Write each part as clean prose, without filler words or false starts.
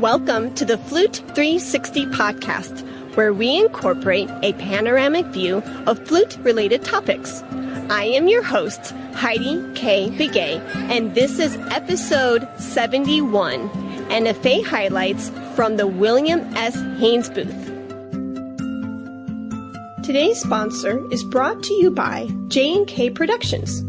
Welcome to the Flute 360 podcast, where we incorporate a panoramic view of flute-related topics. I am your host, Heidi K. Begay, and this is episode 71, NFA highlights from the Wm.S. Haynes Booth. Today's sponsor is brought to you by J&K Productions.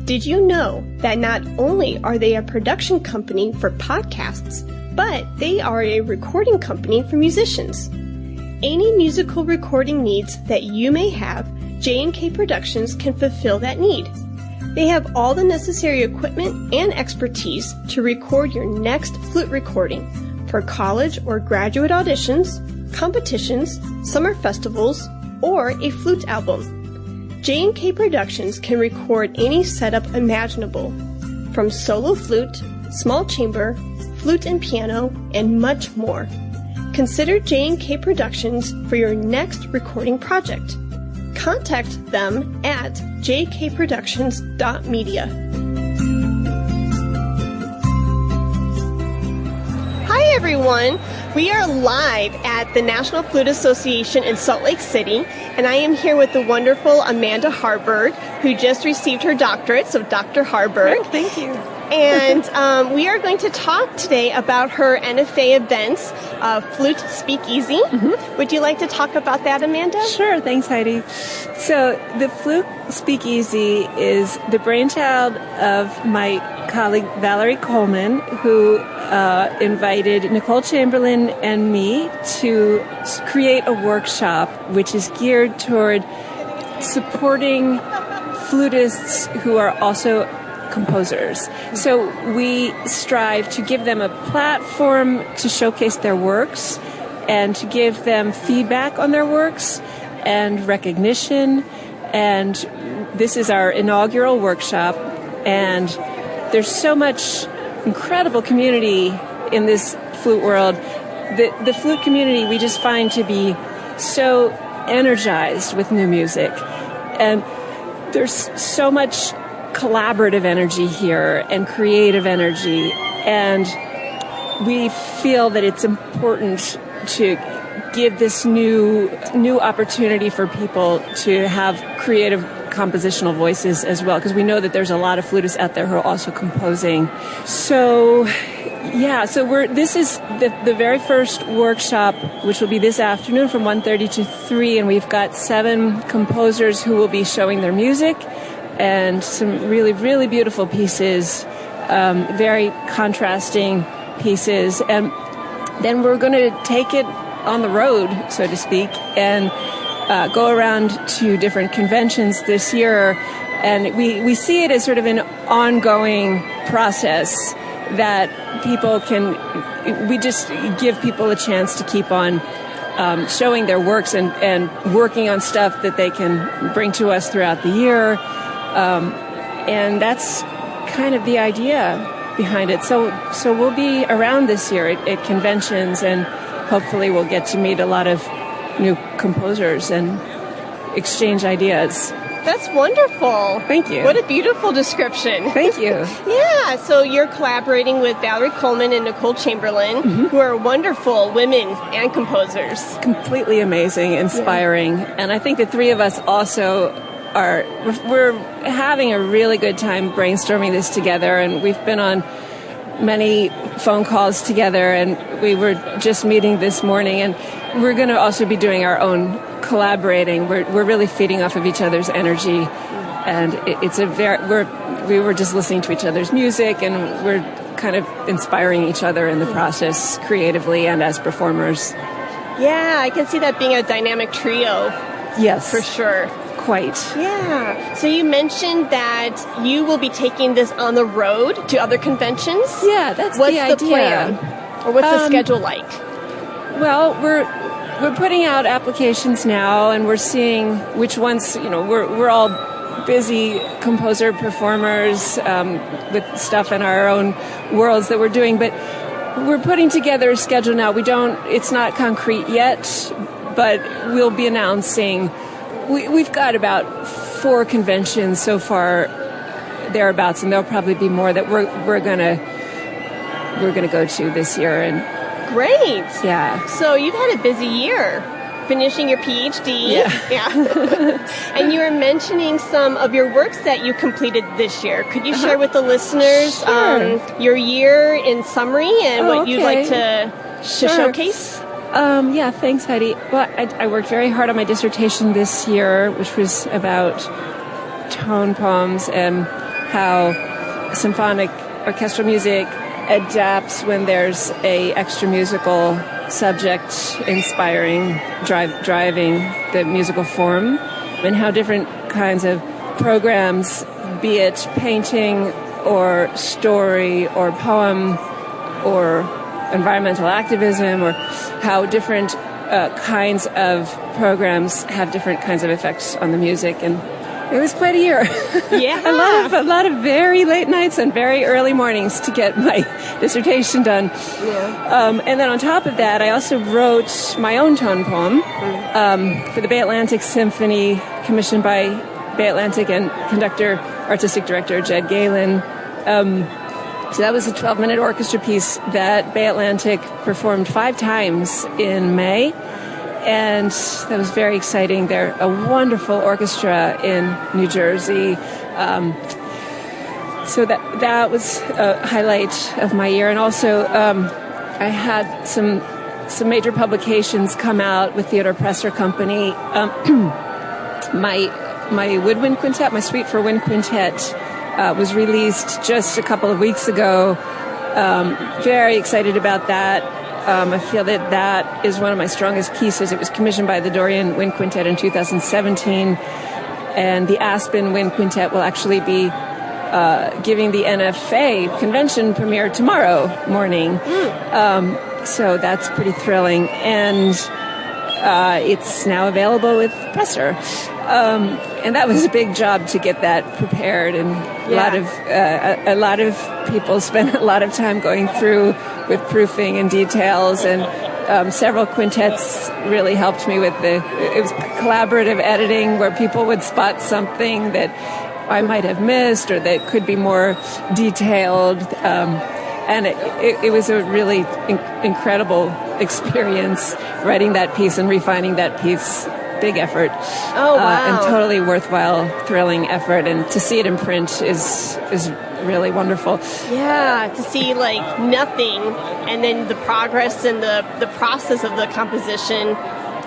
Did you know that not only are they a production company for podcasts, but they are a recording company for musicians? Any musical recording needs that you may have, J&K Productions can fulfill that need. They have all the necessary equipment and expertise to record your next flute recording for college or graduate auditions, competitions, summer festivals, or a flute album. J&K Productions can record any setup imaginable, from solo flute, small chamber, flute and piano, and much more. Consider J&K Productions for your next recording project. Contact them at jkproductions.media. Hi everyone! We are live at the National Flute Association in Salt Lake City, and I am here with the wonderful Amanda Harburg, who just received her doctorate, so Dr. Harburg. Oh, thank you. And we are going to talk today about her NFA events, Flute Speakeasy. Mm-hmm. Would you like to talk about that, Amanda? Sure, thanks, Heidi. So the Flute Speakeasy is the brainchild of my colleague Valerie Coleman, who invited Nicole Chamberlain and me to create a workshop which is geared toward supporting flutists who are also composers. So we strive to give them a platform to showcase their works and to give them feedback on their works and recognition. And this is our inaugural workshop, and there's so much incredible community in this flute world. The flute community we just find to be so energized with new music. And there's so much collaborative energy here and creative energy. And we feel that it's important to give this new opportunity for people to have creative compositional voices as well, because we know that there's a lot of flutists out there who are also composing. So this is the very first workshop, which will be this afternoon from 1:30 to 3, and we've got 7 composers who will be showing their music and some really, really beautiful pieces, very contrasting pieces. And then we're going to take it on the road, so to speak, and go around to different conventions this year. And we see it as sort of an ongoing process that we just give people a chance to keep on showing their works and working on stuff that they can bring to us throughout the year. And that's kind of the idea behind it. So we'll be around this year at conventions, and hopefully we'll get to meet a lot of new composers and exchange ideas. That's wonderful. Thank you. What a beautiful description. Thank you. Yeah, so you're collaborating with Valerie Coleman and Nicole Chamberlain, mm-hmm. who are wonderful women and composers. Completely amazing, inspiring. Yeah. And I think the three of us also we're having a really good time brainstorming this together, and we've been on many phone calls together, and we were just meeting this morning, and we're going to also be doing our own collaborating. We're really feeding off of each other's energy, and we were just listening to each other's music, and we're kind of inspiring each other in the process creatively and as performers. Yeah, I can see that being a dynamic trio. Yes. For sure. Quite. Yeah. So you mentioned that you will be taking this on the road to other conventions? Yeah, that's what's the idea. What's the plan? Or what's the schedule like? Well, we're putting out applications now, and we're seeing which ones, we're all busy composer performers with stuff in our own worlds that we're doing, but we're putting together a schedule now. It's not concrete yet, but we'll be announcing. We've got about 4 conventions so far, thereabouts, and there'll probably be more that we're gonna go to this year, and Great. Yeah. So you've had a busy year. Finishing your PhD. Yeah. And you were mentioning some of your works that you completed this year. Could you share with the listeners your year in summary and what you'd like to showcase? Yeah, thanks, Heidi. Well, I worked very hard on my dissertation this year, which was about tone poems and how symphonic orchestral music adapts when there's a extra musical subject inspiring, driving the musical form, and how different kinds of programs, be it painting or story or poem or environmental activism, or how different kinds of programs have different kinds of effects on the music. And it was quite a year. Yeah. a lot of very late nights and very early mornings to get my dissertation done. Yeah. And then on top of that, I also wrote my own tone poem for the Bay Atlantic Symphony, commissioned by Bay Atlantic and artistic director Jed Galen. So that was a 12-minute orchestra piece that Bay Atlantic performed 5 times in May. And that was very exciting. They're a wonderful orchestra in New Jersey. So that was a highlight of my year. And also, I had some major publications come out with Theodore Presser Company. My woodwind quintet, my suite for wind quintet, was released just a couple of weeks ago. Very excited about that. I feel that is one of my strongest pieces. It was commissioned by the Dorian Wind Quintet in 2017, and the Aspen Wind Quintet will actually be giving the NFA convention premiere tomorrow morning. So that's pretty thrilling, and it's now available with Presser. And that was a big job to get that prepared, and a lot of people spent a lot of time going through with proofing and details, and several quintets really helped me with it was collaborative editing where people would spot something that I might have missed or that could be more detailed, and it was a really incredible experience writing that piece and refining that piece. Big effort. Oh, wow. And totally worthwhile, thrilling effort. And to see it in print is really wonderful. Yeah, to see like nothing and then the progress and the process of the composition,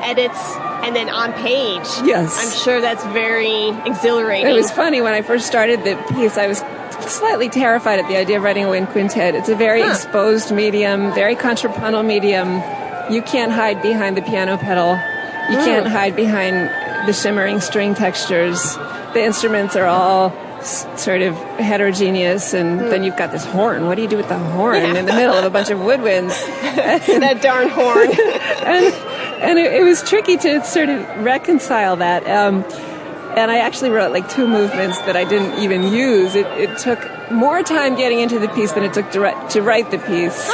edits, and then on page. Yes. I'm sure that's very exhilarating. It was funny when I first started the piece, I was slightly terrified at the idea of writing a wind quintet. It's a very exposed medium, very contrapuntal medium. You can't hide behind the piano pedal. You can't hide behind the shimmering string textures. The instruments are all sort of heterogeneous, and then you've got this horn. What do you do with the horn in the middle of a bunch of woodwinds? That darn horn. and it was tricky to sort of reconcile that. And I actually wrote like 2 movements that I didn't even use. It took more time getting into the piece than it took to write the piece.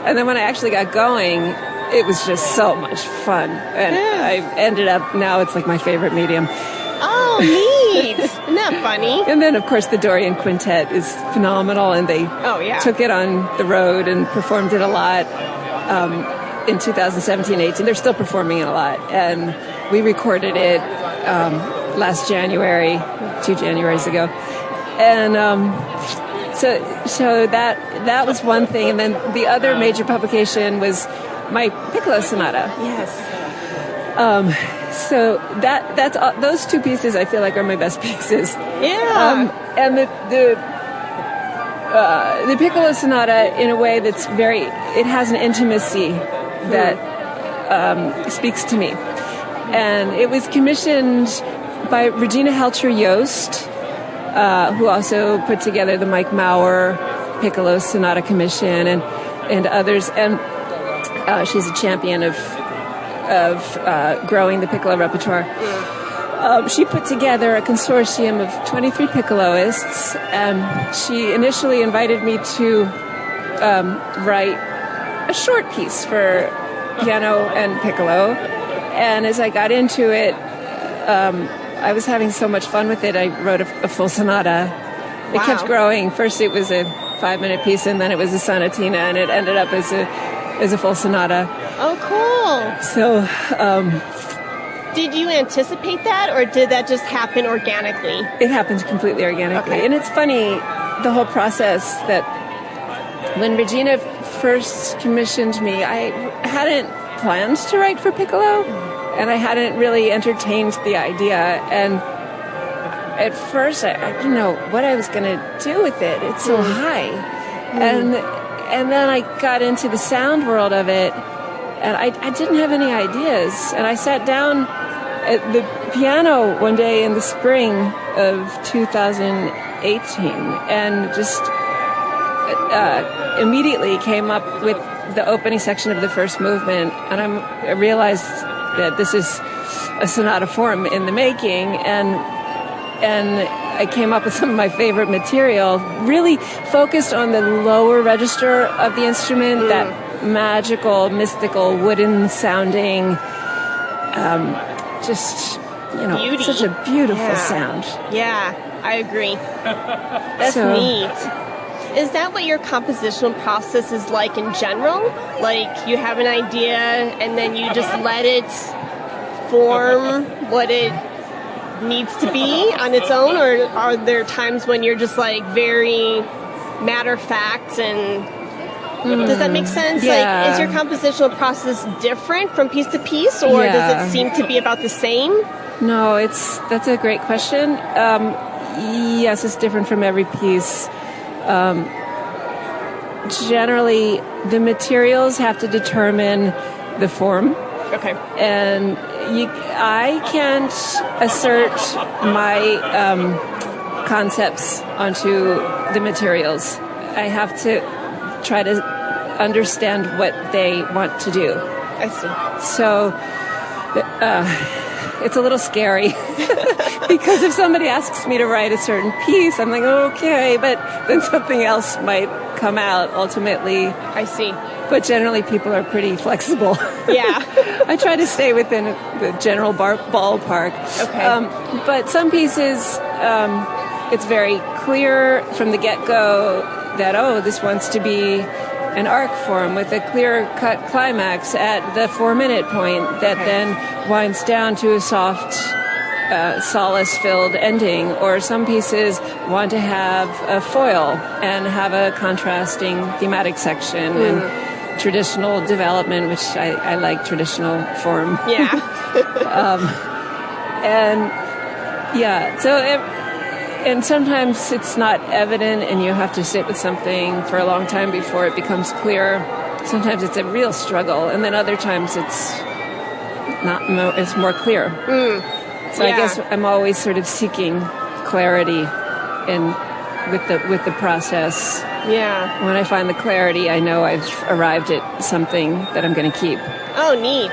And then when I actually got going, it was just so much fun. And I ended up, now it's like my favorite medium. Oh, neat. Isn't that funny? And then, of course, the Dorian Quintet is phenomenal, and they took it on the road and performed it a lot in 2017-18. They're still performing it a lot. And we recorded it last January, 2 Januaries ago. And so that was one thing. And then the other major publication was my piccolo sonata. Yes. So that's those 2 pieces I feel like are my best pieces. Yeah. And the piccolo sonata, in a way that's it has an intimacy that speaks to me. And it was commissioned by Regina Helcher-Yost, who also put together the Mike Mauer Piccolo Sonata Commission and others. And she's a champion of growing the piccolo repertoire. She put together a consortium of 23 piccoloists. She initially invited me to write a short piece for piano and piccolo. And as I got into it, I was having so much fun with it, I wrote a full sonata. It kept growing. First it was a 5-minute piece, and then it was a sonatina, and it ended up as a as a full sonata. Oh, cool. So, did you anticipate that, or did that just happen organically? It happened completely organically. Okay. And it's funny, the whole process, that when Regina first commissioned me, I hadn't planned to write for piccolo, and I hadn't really entertained the idea. And at first, I didn't know what I was going to do with it. It's so high. And then I got into the sound world of it, and I didn't have any ideas. And I sat down at the piano one day in the spring of 2018 and just immediately came up with the opening section of the first movement. And I realized that this is a sonata form in the making, and I came up with some of my favorite material, really focused on the lower register of the instrument, that magical, mystical, wooden sounding, just, Beauty. Such a beautiful sound. Yeah, I agree. That's neat. Is that what your compositional process is like in general? Like, you have an idea and then you just let it form what it needs to be on its own, or are there times when you're just like very matter of fact and does that make sense? Yeah. Like, is your compositional process different from piece to piece, or does it seem to be about the same? No, that's a great question. Yes, it's different from every piece. Generally, the materials have to determine the form. Okay. And I can't assert my concepts onto the materials. I have to try to understand what they want to do. I see. So it's a little scary because if somebody asks me to write a certain piece, I'm like, okay, but then something else might come out ultimately. I see. But generally, people are pretty flexible. Yeah. I try to stay within the general ballpark. Okay. But some pieces, it's very clear from the get-go that, this wants to be an arc form with a clear-cut climax at the 4-minute point that then winds down to a soft, solace-filled ending. Or some pieces want to have a foil and have a contrasting thematic section and traditional development, which I like traditional form. Yeah. And sometimes it's not evident and you have to sit with something for a long time before it becomes clear. Sometimes it's a real struggle, and then other times it's more clear. So I guess I'm always sort of seeking clarity with the process. Yeah. When I find the clarity, I know I've arrived at something that I'm going to keep. Oh, neat.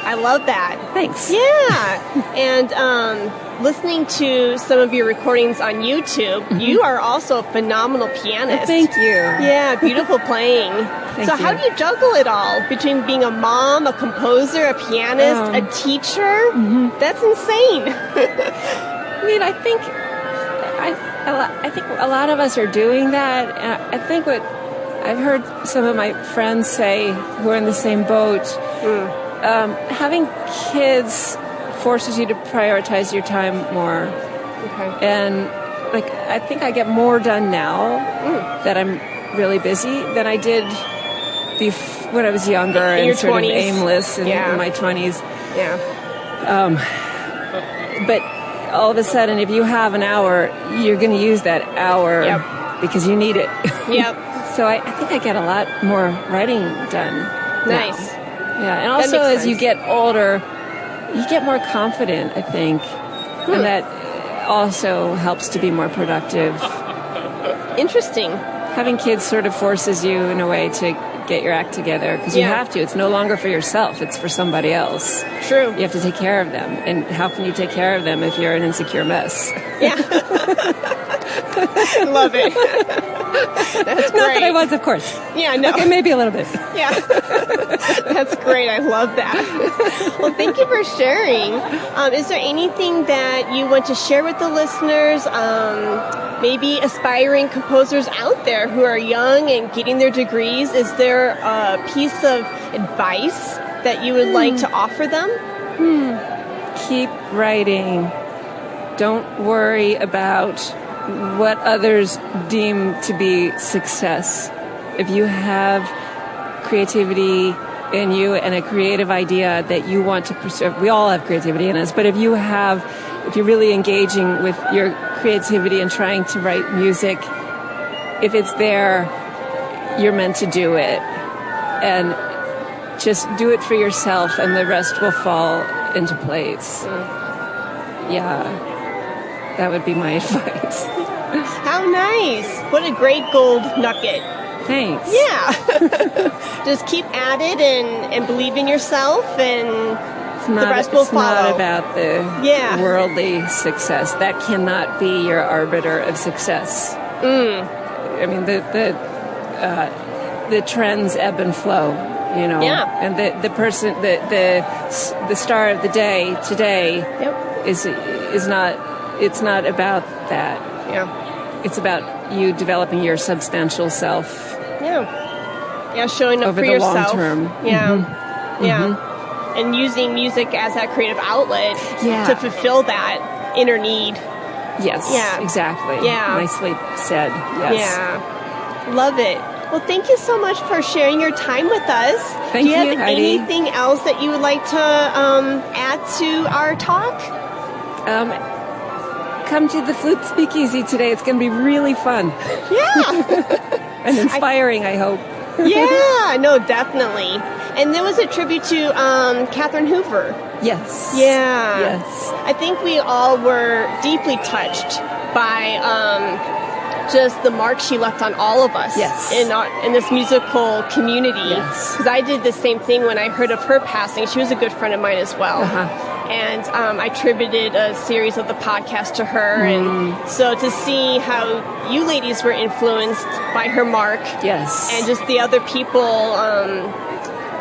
I love that. Thanks. Yeah. And listening to some of your recordings on YouTube, you are also a phenomenal pianist. Thank you. Yeah, beautiful playing. So how do you juggle it all between being a mom, a composer, a pianist, a teacher? That's insane. I mean, I think a lot of us are doing that. I think what I've heard some of my friends say who are in the same boat, having kids forces you to prioritize your time more. Okay. And I think I get more done now that I'm really busy than I did when I was younger and sort 20s. Of aimless in my 20s. Yeah. But all of a sudden, if you have an hour, you're going to use that hour because you need it. Yep. So I think I get a lot more writing done. Nice. Now. Yeah, and also as you get older, you get more confident, I think. And that also helps to be more productive. Interesting. Having kids sort of forces you in a way to get your act together because you have to. It's no longer for yourself. It's for somebody else. True. You have to take care of them. And how can you take care of them if you're an insecure mess? Yeah. Love it. That's great. Not that I was, of course. Yeah, no. Okay, maybe a little bit. Yeah. That's great. I love that. Well, thank you for sharing. Is there anything that you want to share with the listeners? maybe aspiring composers out there who are young and getting their degrees, is there a piece of advice that you would like to offer them? Keep writing. Don't worry about what others deem to be success. If you have creativity in you and a creative idea that you want to pursue, we all have creativity in us, but if you're really engaging with your creativity and trying to write music, if it's there, you're meant to do it. And just do it for yourself, and the rest will fall into place. Yeah, that would be my advice. How nice. What a great gold nugget. Thanks. Yeah. Just keep at it and believe in yourself, and the rest will follow. It's not about the worldly success. That cannot be your arbiter of success. I mean, the trends ebb and flow, you know. Yeah. And the person, the star of the day today is not. It's not about that. Yeah. It's about you developing your substantial self. Yeah, showing up over for the yourself. long term. Yeah. And using music as that creative outlet to fulfill that inner need. Yes. Yeah. Exactly. Yeah. Nicely said. Yes. Yeah. Love it. Well, thank you so much for sharing your time with us. Thank you, Do you have Heidi. anything else that you would like to add to our talk? Come to the Flute Speakeasy today. It's going to be really fun. Yeah. And inspiring, I hope. Yeah, no, definitely. And there was a tribute to Catherine Hoover. Yes. Yeah. Yes. I think we all were deeply touched by just the mark she left on all of us in this musical community. Yes. Because I did the same thing when I heard of her passing. She was a good friend of mine as well. And I attributed a series of the podcast to her. And so to see how you ladies were influenced by her mark. Yes. And just the other people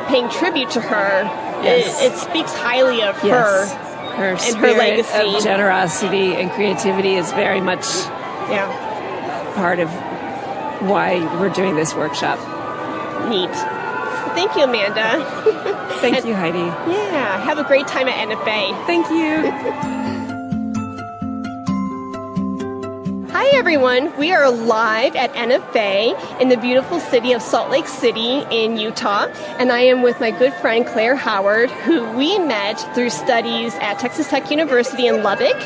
paying tribute to her, it speaks highly of her. Her and her legacy. Of generosity and creativity is very much part of why we're doing this workshop. Neat. Thank you, Amanda. Thank you, Heidi. Yeah, have a great time at NFA. Thank you. Hi, everyone. We are live at NFA in the beautiful city of Salt Lake City in Utah, and I am with my good friend Claire Howard, who we met through studies at Texas Tech University in Lubbock,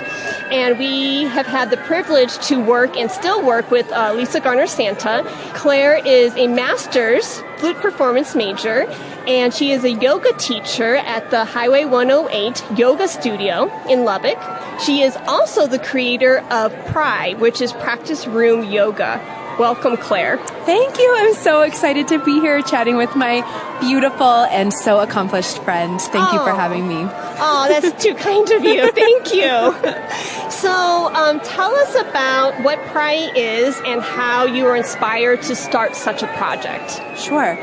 and we have had the privilege to work and still work with Lisa Garner-Santa. Claire is a master's flute performance major, and she is a yoga teacher at the Highway 108 Yoga Studio in Lubbock. She is also the creator of PRI, which is Practice Room Yoga. Welcome, Claire. Thank you. I'm so excited to be here chatting with my beautiful and so accomplished friend. Thank you for having me. Oh, that's too kind of you. Thank you. So tell us about what PRI is and how you were inspired to start such a project. Sure.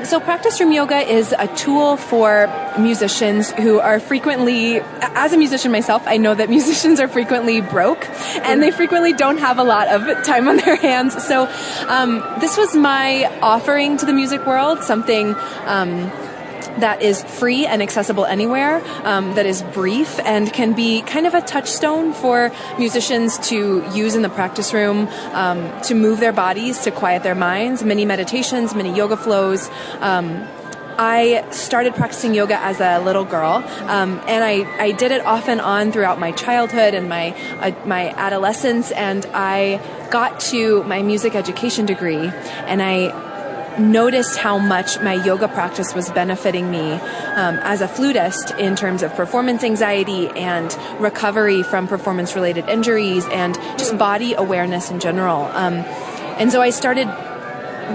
So Practice Room Yoga is a tool for musicians who are frequently, as a musician myself, I know that musicians are frequently broke and they frequently don't have a lot of time on their hands. So this was my offering to the music world, something that is free and accessible anywhere, that is brief and can be kind of a touchstone for musicians to use in the practice room, to move their bodies, to quiet their minds, mini meditations, mini yoga flows. I started practicing yoga as a little girl, and I did it off and on throughout my childhood and my adolescence, and I got to my music education degree, and I noticed how much my yoga practice was benefiting me as a flutist in terms of performance anxiety and recovery from performance-related injuries and just body awareness in general. And so I started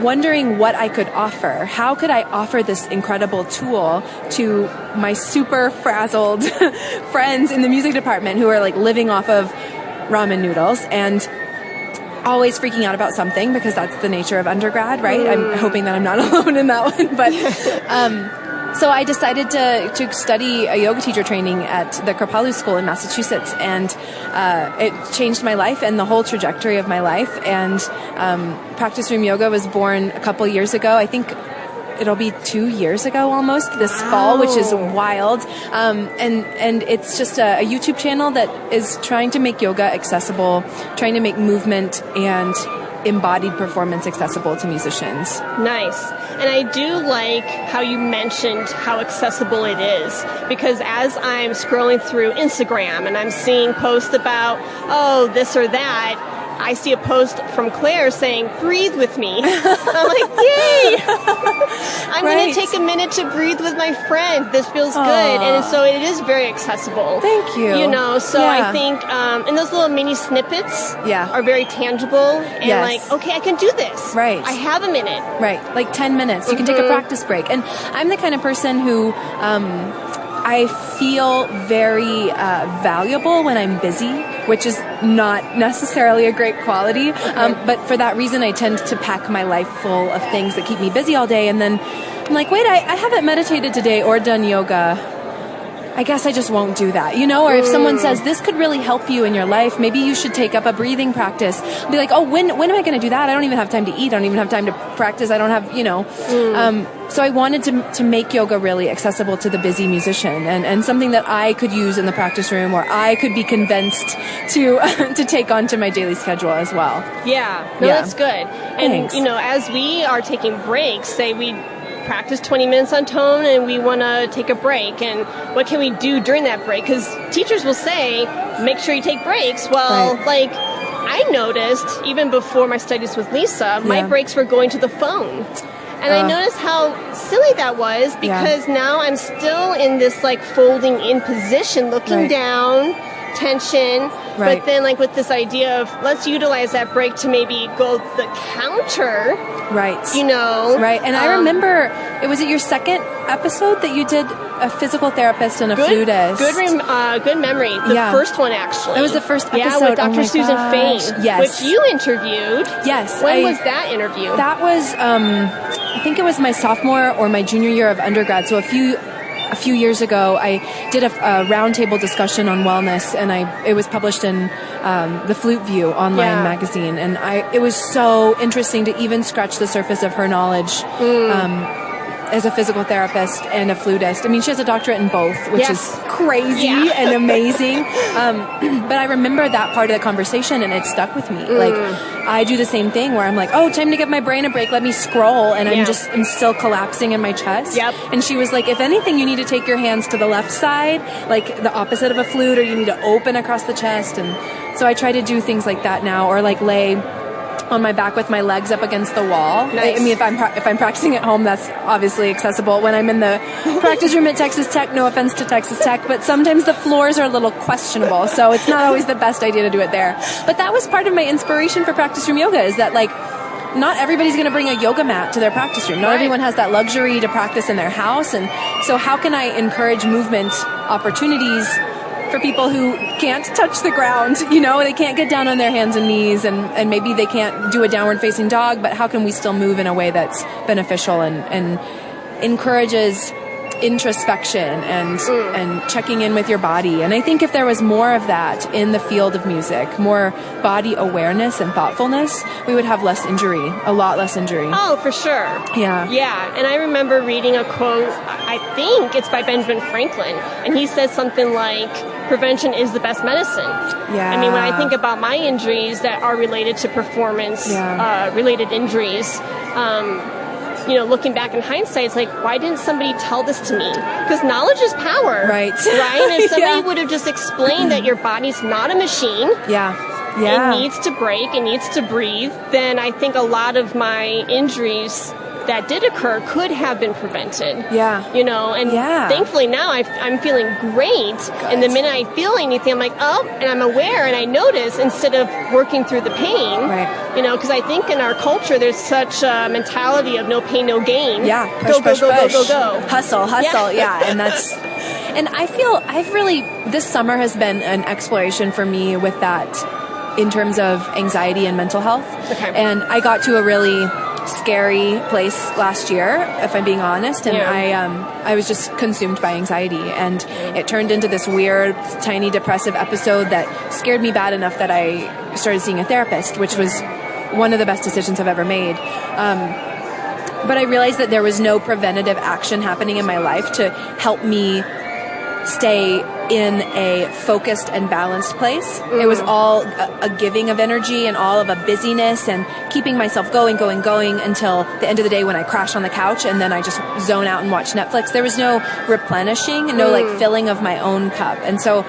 wondering what I could offer. How could I offer this incredible tool to my super frazzled friends in the music department who are like living off of ramen noodles and always freaking out about something, because that's the nature of undergrad, right? I'm hoping that I'm not alone in that one. But So I decided to study a yoga teacher training at the Kripalu School in Massachusetts, and it changed my life and the whole trajectory of my life. And Practice Room Yoga was born a couple years ago. I think it'll be 2 years ago almost this fall, which is wild. And it's just a YouTube channel that is trying to make yoga accessible, trying to make movement and embodied performance accessible to musicians. Nice. And I do like how you mentioned how accessible it is, because as I'm scrolling through Instagram and I'm seeing posts about, oh, this or that, I see a post from Claire saying, breathe with me. I'm like, yay! I'm going to take a minute to breathe with my friend. This feels good. And so it is very accessible. Thank you. You know, so I think, and those little mini snippets are very tangible. And like, okay, I can do this. Right. I have a minute. Right. Like 10 minutes. You can take a practice break. And I'm the kind of person who, I feel very valuable when I'm busy, which is not necessarily a great quality. But for that reason, I tend to pack my life full of things that keep me busy all day. And then I'm like, wait, I haven't meditated today or done yoga. I guess I just won't do that, you know? Or if someone says, this could really help you in your life, maybe you should take up a breathing practice. I'll be like, oh, when am I going to do that? I don't even have time to eat. I don't even have time to practice. I don't have, you know. So I wanted to make yoga really accessible to the busy musician and something that I could use in the practice room, or I could be convinced to take onto my daily schedule as well. Yeah. No, that's good. And, you know, as we are taking breaks, say we practice 20 minutes on tone and we want to take a break, and what can we do during that break? Because teachers will say, make sure you take breaks. Well, like I noticed even before my studies with Lisa, my breaks were going to the phone. And I noticed how silly that was, because now I'm still in this like folding in position, looking down, tension. But then like with this idea of let's utilize that break to maybe go the counter. Right. You know. Right. And I remember, was it your second episode that you did a physical therapist and a flutist? Good memory. The first one, actually. It was the first episode. Yeah, with Dr. Susan Fain. Yes. Which you interviewed. Yes. When was that interview? That was, I think it was my sophomore or my junior year of undergrad. So a few years ago, I did a roundtable discussion on wellness, and it was published in the Flute View online magazine, and it was so interesting to even scratch the surface of her knowledge as a physical therapist and a flutist. I mean, she has a doctorate in both, which is crazy and amazing. But I remember that part of the conversation, and it stuck with me. Like, I do the same thing where I'm like, oh, time to give my brain a break. Let me scroll. And I'm still collapsing in my chest. And she was like, if anything, you need to take your hands to the left side, like the opposite of a flute, or you need to open across the chest. And so I try to do things like that now, or like lay on my back with my legs up against the wall. Nice. I mean, if I'm practicing at home, that's obviously accessible. When I'm in the practice room at Texas Tech, no offense to Texas Tech, but sometimes the floors are a little questionable, so it's not always the best idea to do it there. But that was part of my inspiration for practice room yoga, is that like, not everybody's going to bring a yoga mat to their practice room. Not everyone has that luxury to practice in their house. And so how can I encourage movement opportunities for people who can't touch the ground? You know, they can't get down on their hands and knees, and maybe they can't do a downward facing dog, but how can we still move in a way that's beneficial and encourages introspection and checking in with your body? And I think if there was more of that in the field of music, more body awareness and thoughtfulness, we would have less injury, a lot less injury. Oh, for sure. Yeah. And I remember reading a quote, I think it's by Benjamin Franklin, and he says something like, prevention is the best medicine. I mean, when I think about my injuries that are related to performance related injuries, you know, looking back in hindsight, it's like, why didn't somebody tell this to me? Because knowledge is power. Right? And if somebody would have just explained that your body's not a machine. It needs to break, it needs to breathe, then I think a lot of my injuries that did occur could have been prevented. You know, and thankfully now I'm feeling great. Good. And the minute I feel anything, I'm like, oh, and I'm aware and I notice instead of working through the pain. You know, because I think in our culture there's such a mentality of no pain, no gain. Push, go. Hustle. And I feel this summer has been an exploration for me with that in terms of anxiety and mental health. And I got to a really scary place last year, if I'm being honest, and I was just consumed by anxiety, and it turned into this weird, tiny depressive episode that scared me bad enough that I started seeing a therapist, which was one of the best decisions I've ever made. But I realized that there was no preventative action happening in my life to help me stay in a focused and balanced place. It was all a giving of energy and all of a busyness and keeping myself going until the end of the day when I crash on the couch and then I just zone out and watch Netflix. There was no replenishing, no like filling of my own cup. And so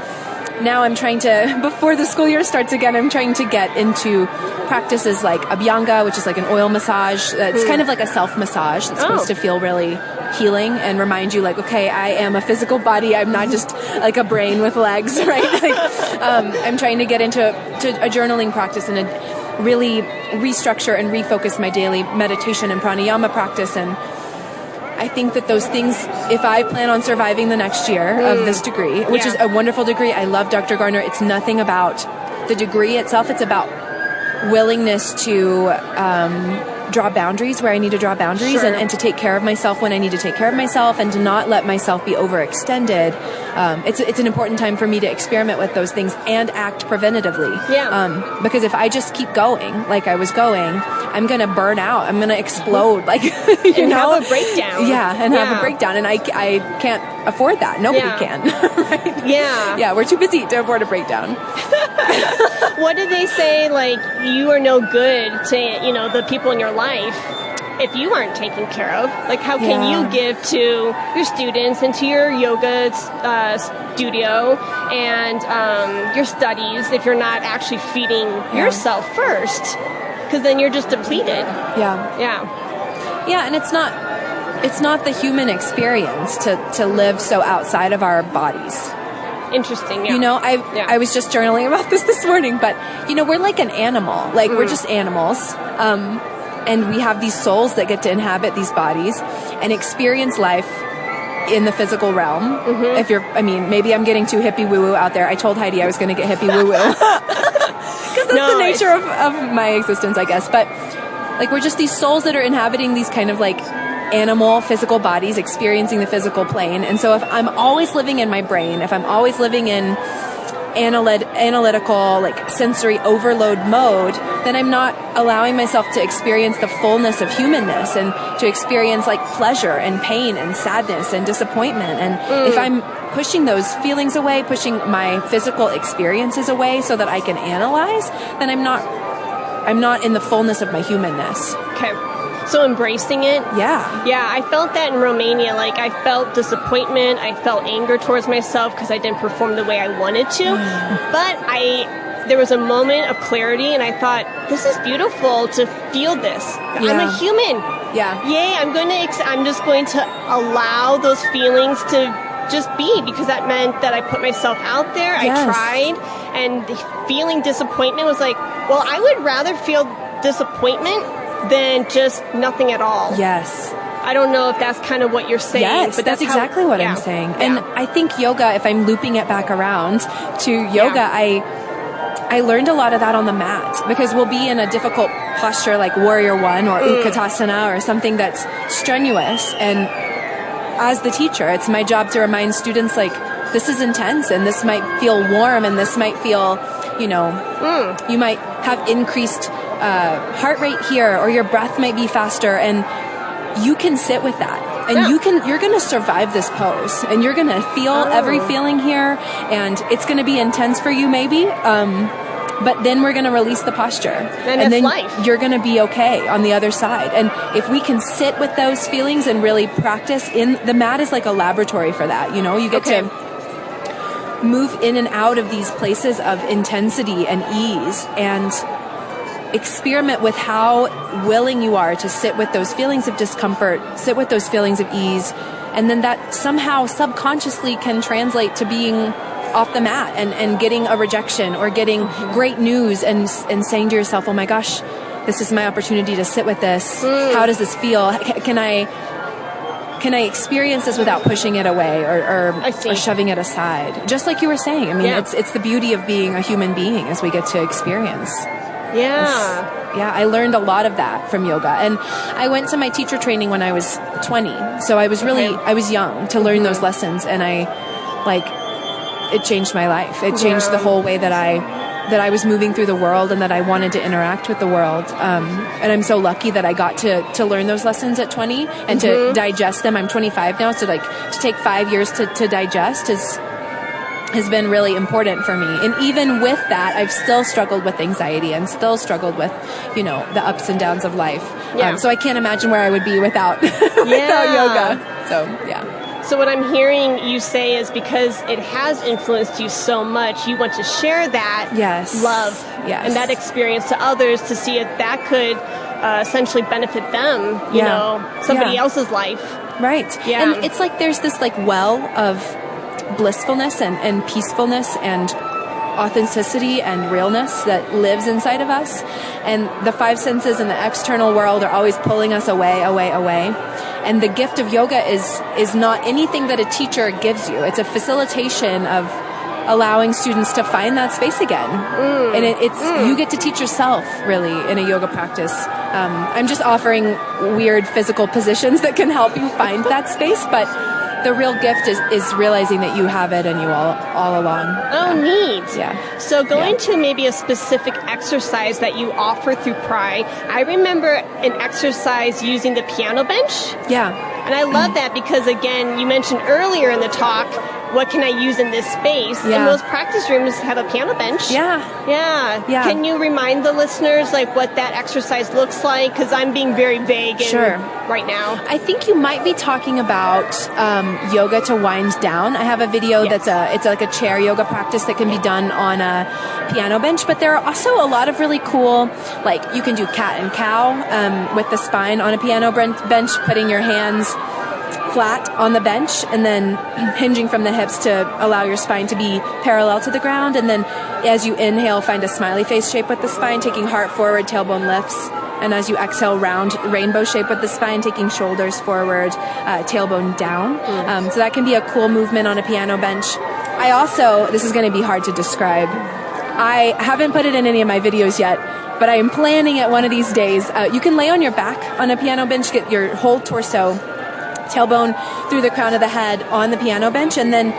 now I'm trying to, before the school year starts again, I'm trying to get into practices like Abhyanga, which is like an oil massage. It's kind of like a self-massage that's supposed to feel really healing and remind you like, okay, I am a physical body. I'm not just like a brain with legs, right? Like, I'm trying to get into a journaling practice and really restructure and refocus my daily meditation and pranayama practice. And I think that those things, if I plan on surviving the next year of this degree, which is a wonderful degree, I love Dr. Garner. It's nothing about the degree itself. It's about willingness to draw boundaries where I need to draw boundaries and to take care of myself when I need to take care of myself and to not let myself be overextended. It's an important time for me to experiment with those things and act preventatively. Because if I just keep going like I was going, I'm going to burn out. I'm going to explode. Like, you know, have a breakdown. Have a breakdown. And I can't afford that. Nobody can. Right? Yeah, we're too busy to afford a breakdown. What do they say? Like, you are no good to, you know, the people in your life if you aren't taken care of. Like, how can you give to your students and to your yoga studio and your studies if you're not actually feeding yourself first? Because then you're just depleted. Yeah, and it's not the human experience to live so outside of our bodies. Interesting. You know, I was just journaling about this morning, but you know, we're like an animal. Like we're just animals. And we have these souls that get to inhabit these bodies and experience life in the physical realm. If maybe I'm getting too hippie woo-woo out there. I told Heidi I was going to get hippie woo-woo. Because that's the nature of my existence, I guess. But like, we're just these souls that are inhabiting these kind of like animal physical bodies, experiencing the physical plane. And so if I'm always living in my brain, if I'm always living in analytical, like sensory overload mode, then I'm not allowing myself to experience the fullness of humanness and to experience like pleasure and pain and sadness and disappointment. And if I'm pushing those feelings away, pushing my physical experiences away so that I can analyze, then I'm not in the fullness of my humanness. Okay. So embracing it? Yeah. Yeah, I felt that in Romania. Like, I felt disappointment. I felt anger towards myself because I didn't perform the way I wanted to. But there was a moment of clarity, and I thought, this is beautiful to feel this. I'm a human. Yay, I'm just going to allow those feelings to just be, because that meant that I put myself out there. I tried, and feeling disappointment was like, well, I would rather feel disappointment than just nothing at all. Yes. I don't know if that's kind of what you're saying. Yes, but that's exactly what I'm saying. And I think yoga, if I'm looping it back around to yoga, I learned a lot of that on the mat, because we'll be in a difficult posture like Warrior One or Utkatasana or something that's strenuous. And as the teacher, it's my job to remind students, like, this is intense and this might feel warm and this might feel, you know, you might have increased heart rate here, or your breath might be faster, and you can sit with that, and you're going to survive this pose, and you're going to feel every feeling here, and it's going to be intense for you maybe, but then we're going to release the posture, and then you're going to be okay on the other side. And if we can sit with those feelings and really practice, the mat is like a laboratory for that. You know, you get to move in and out of these places of intensity and ease, and experiment with how willing you are to sit with those feelings of discomfort, sit with those feelings of ease, and then that somehow subconsciously can translate to being off the mat and getting a rejection or getting great news and saying to yourself, oh my gosh, this is my opportunity to sit with this. How does this feel? Can I experience this without pushing it away or shoving it aside? Just like you were saying. I mean, it's the beauty of being a human being as we get to experience. Yeah. I learned a lot of that from yoga. And I went to my teacher training when I was 20. So I was really, I was young to learn those lessons. And it changed my life. It changed the whole way that I was moving through the world and that I wanted to interact with the world. And I'm so lucky that I got to learn those lessons at 20 and to digest them. I'm 25 now, so to take 5 years to digest has been really important for me. And even with that, I've still struggled with anxiety and still struggled with, the ups and downs of life. Yeah. So I can't imagine where I would be without yoga. So, yeah. So what I'm hearing you say is because it has influenced you so much, you want to share that love and that experience to others to see if that could essentially benefit them, somebody else's life. Right. Yeah. And it's like there's this well of blissfulness and peacefulness and authenticity and realness that lives inside of us. And the five senses and the external world are always pulling us away. And the gift of yoga is not anything that a teacher gives you. It's a facilitation of allowing students to find that space again. And you get to teach yourself, really, in a yoga practice. I'm just offering weird physical positions that can help you find that space, but the real gift is realizing that you have it and you all along. Oh, neat. Yeah. So going to maybe a specific exercise that you offer through Pry, I remember an exercise using the piano bench. Yeah. And I love that because, again, you mentioned earlier in the talk, what can I use in this space? Yeah. And most practice rooms have a piano bench. Yeah. Can you remind the listeners what that exercise looks like? Because I'm being very vague right now. I think you might be talking about yoga to wind down. I have a video it's like a chair yoga practice that can be done on a piano bench, but there are also a lot of really cool, you can do cat and cow with the spine on a piano bench, putting your hands flat on the bench and then hinging from the hips to allow your spine to be parallel to the ground. And then as you inhale, find a smiley face shape with the spine, taking heart forward, tailbone lifts. And as you exhale, round rainbow shape with the spine, taking shoulders forward, tailbone down. So that can be a cool movement on a piano bench. I also, this is going to be hard to describe. I haven't put it in any of my videos yet, but I am planning it one of these days. You can lay on your back on a piano bench, get your whole torso, tailbone through the crown of the head on the piano bench, and then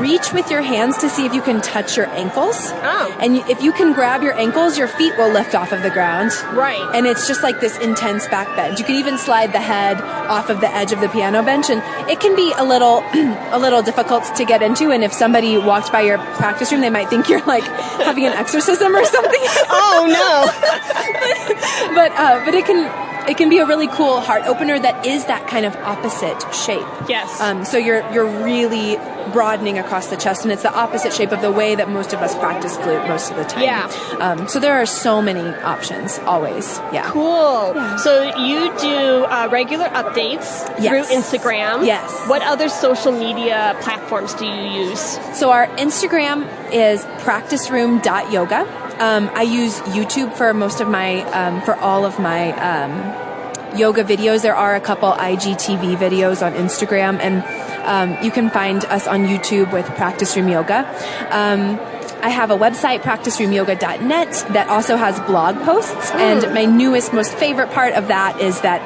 reach with your hands to see if you can touch your ankles. Oh. And if you can grab your ankles, your feet will lift off of the ground. Right. And it's just like this intense back bend. You can even slide the head off of the edge of the piano bench, and it can be a little difficult to get into. And if somebody walked by your practice room, they might think you're having an exorcism or something. Oh no. but it can be a really cool heart opener that is that kind of opposite shape. Yes. So you're really broadening across the chest, and it's the opposite shape of the way that most of us practice flute most of the time. Yeah. So there are so many options, always. Yeah. Cool. Yeah. So you do regular updates through Instagram. Yes. What other social media platforms do you use? So our Instagram is practiceroom.yoga. I use YouTube for most of my, for all of my yoga videos. There are a couple IGTV videos on Instagram, and you can find us on YouTube with Practice Room Yoga. I have a website, practiceroomyoga.net, that also has blog posts. And my newest, most favorite part of that is that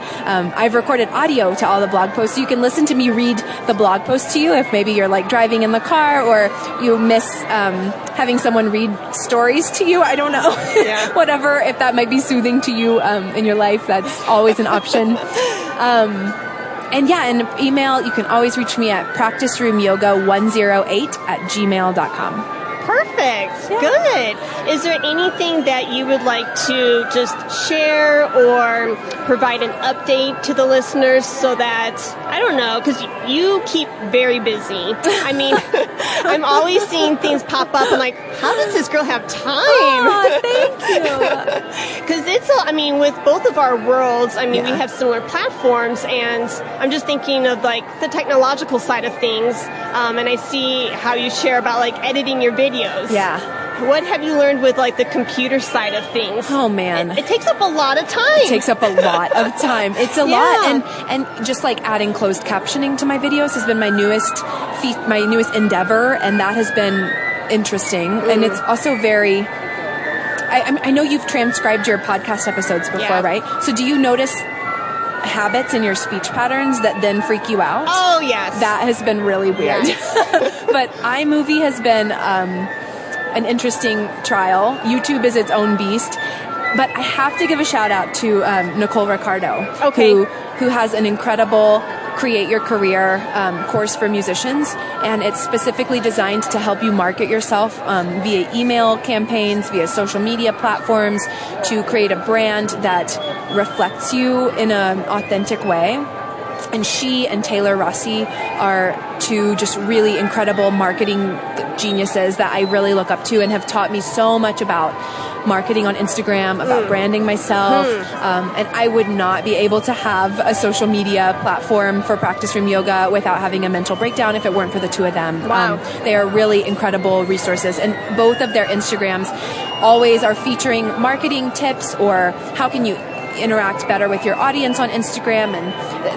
I've recorded audio to all the blog posts. So you can listen to me read the blog post to you if maybe you're driving in the car, or you miss having someone read stories to you. I don't know. Yeah. Whatever, if that might be soothing to you in your life, that's always an option. And email, you can always reach me at practiceroomyoga108@gmail.com. Perfect. Yeah. Good. Is there anything that you would like to just share or provide an update to the listeners so that, I don't know, because you keep very busy. I mean, I'm always seeing things pop up. I'm like, how does this girl have time? Oh, thank you. Because with both of our worlds, we have similar platforms, and I'm just thinking of the technological side of things, and I see how you share about editing your videos. Yeah. What have you learned with the computer side of things? Oh man, it takes up a lot of time. It takes up a lot of time. It's a lot, and just adding closed captioning to my videos has been my newest endeavor, and that has been interesting. And it's also very, I know you've transcribed your podcast episodes before, right? So do you notice habits in your speech patterns that then freak you out? Oh, yes. That has been really weird. Yes. But iMovie has been an interesting trial. YouTube is its own beast. But I have to give a shout out to Nicole Ricardo, who has an incredible Create Your Career course for musicians, and it's specifically designed to help you market yourself via email campaigns, via social media platforms, to create a brand that reflects you in an authentic way. And she and Taylor Rossi are two just really incredible marketing geniuses that I really look up to and have taught me so much about marketing on Instagram, about branding myself. And I would not be able to have a social media platform for Practice Room Yoga without having a mental breakdown if it weren't for the two of them. Wow. They are really incredible resources. And both of their Instagrams always are featuring marketing tips or how can you interact better with your audience on Instagram, and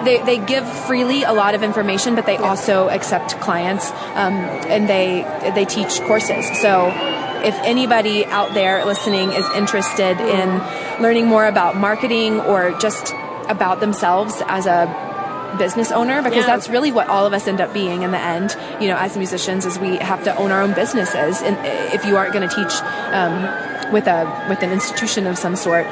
they give freely a lot of information, but they also accept clients, and they teach courses. So if anybody out there listening is interested in learning more about marketing or just about themselves as a business owner, because that's really what all of us end up being in the end, you know, as musicians, is we have to own our own businesses. And if you aren't going to teach with an institution of some sort,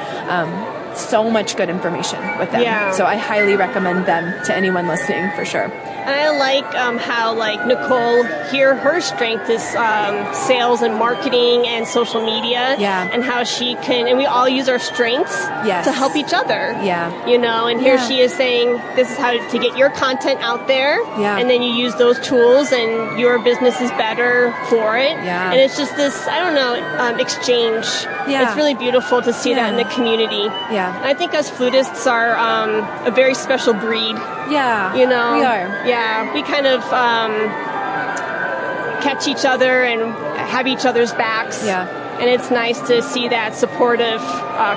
so much good information with them. Yeah. So I highly recommend them to anyone listening, for sure. And I like how, like, Nicole, here her strength is sales and marketing and social media. Yeah. And how she can, and we all use our strengths to help each other. Yeah. You know, and here she is saying, this is how to get your content out there. Yeah. And then you use those tools and your business is better for it. Yeah. And it's just this, I don't know, exchange. Yeah. It's really beautiful to see that in the community. Yeah. And I think us flutists are a very special breed. Yeah. You know? We are. Yeah. We kind of catch each other and have each other's backs. Yeah. And it's nice to see that supportive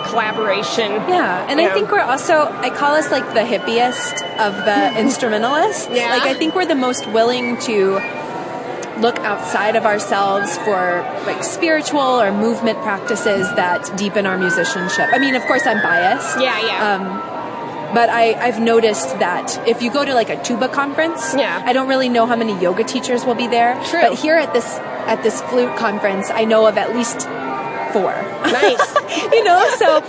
collaboration. Yeah, and I think we're also, I call us like the hippiest of the instrumentalists. Yeah. Like, I think we're the most willing to look outside of ourselves for like spiritual or movement practices that deepen our musicianship. I mean, of course, I'm biased. Yeah. But I've noticed that if you go to like a tuba conference, I don't really know how many yoga teachers will be there. True. But here at this flute conference, I know of at least 4. Nice. You know, so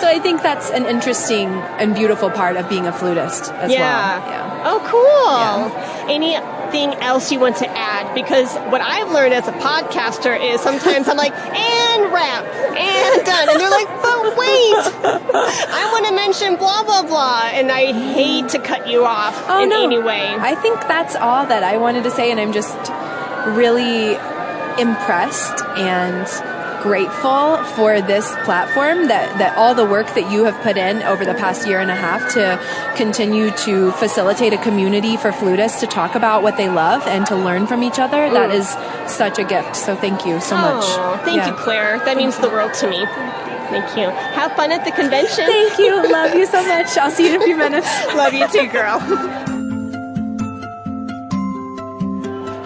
I think that's an interesting and beautiful part of being a flutist as well. Yeah. Oh, cool. Yeah. Anything else you want to add? Because what I've learned as a podcaster is sometimes I'm like, and wrap, and done. And they're like, but wait, I want to mention blah, blah, blah. And I hate to cut you off in any way. I think that's all that I wanted to say, and I'm just really impressed and grateful for this platform, that all the work that you have put in over the past year and a half to continue to facilitate a community for flutists to talk about what they love and to learn from each other. That is such a gift. So thank you so much. Thank you, Claire. That means the world to me. Thank you. Have fun at the convention. Thank you. Love you so much. I'll see you in a few minutes. Love you too, girl.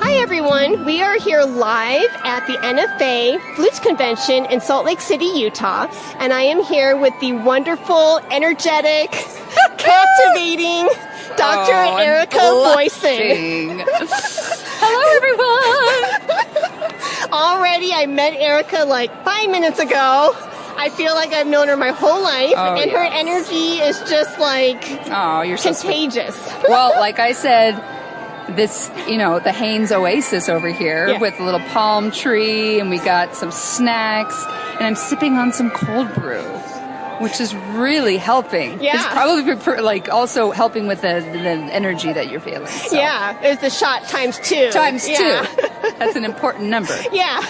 Hi, everyone. We are here live at the NFA Flutes Convention in Salt Lake City, Utah. And I am here with the wonderful, energetic, captivating Dr. Erica Boyson. Hello, everyone. Already, I met Erica like 5 minutes ago. I feel like I've known her my whole life, and her energy is just like you're contagious. So well, like I said, this, you know, the Haynes Oasis over here with a little palm tree, and we got some snacks, and I'm sipping on some cold brew, which is really helping. Yeah. It's probably like also helping with the energy that you're feeling. So. Yeah, there's the shot times 2. Times 2. That's an important number. Yeah.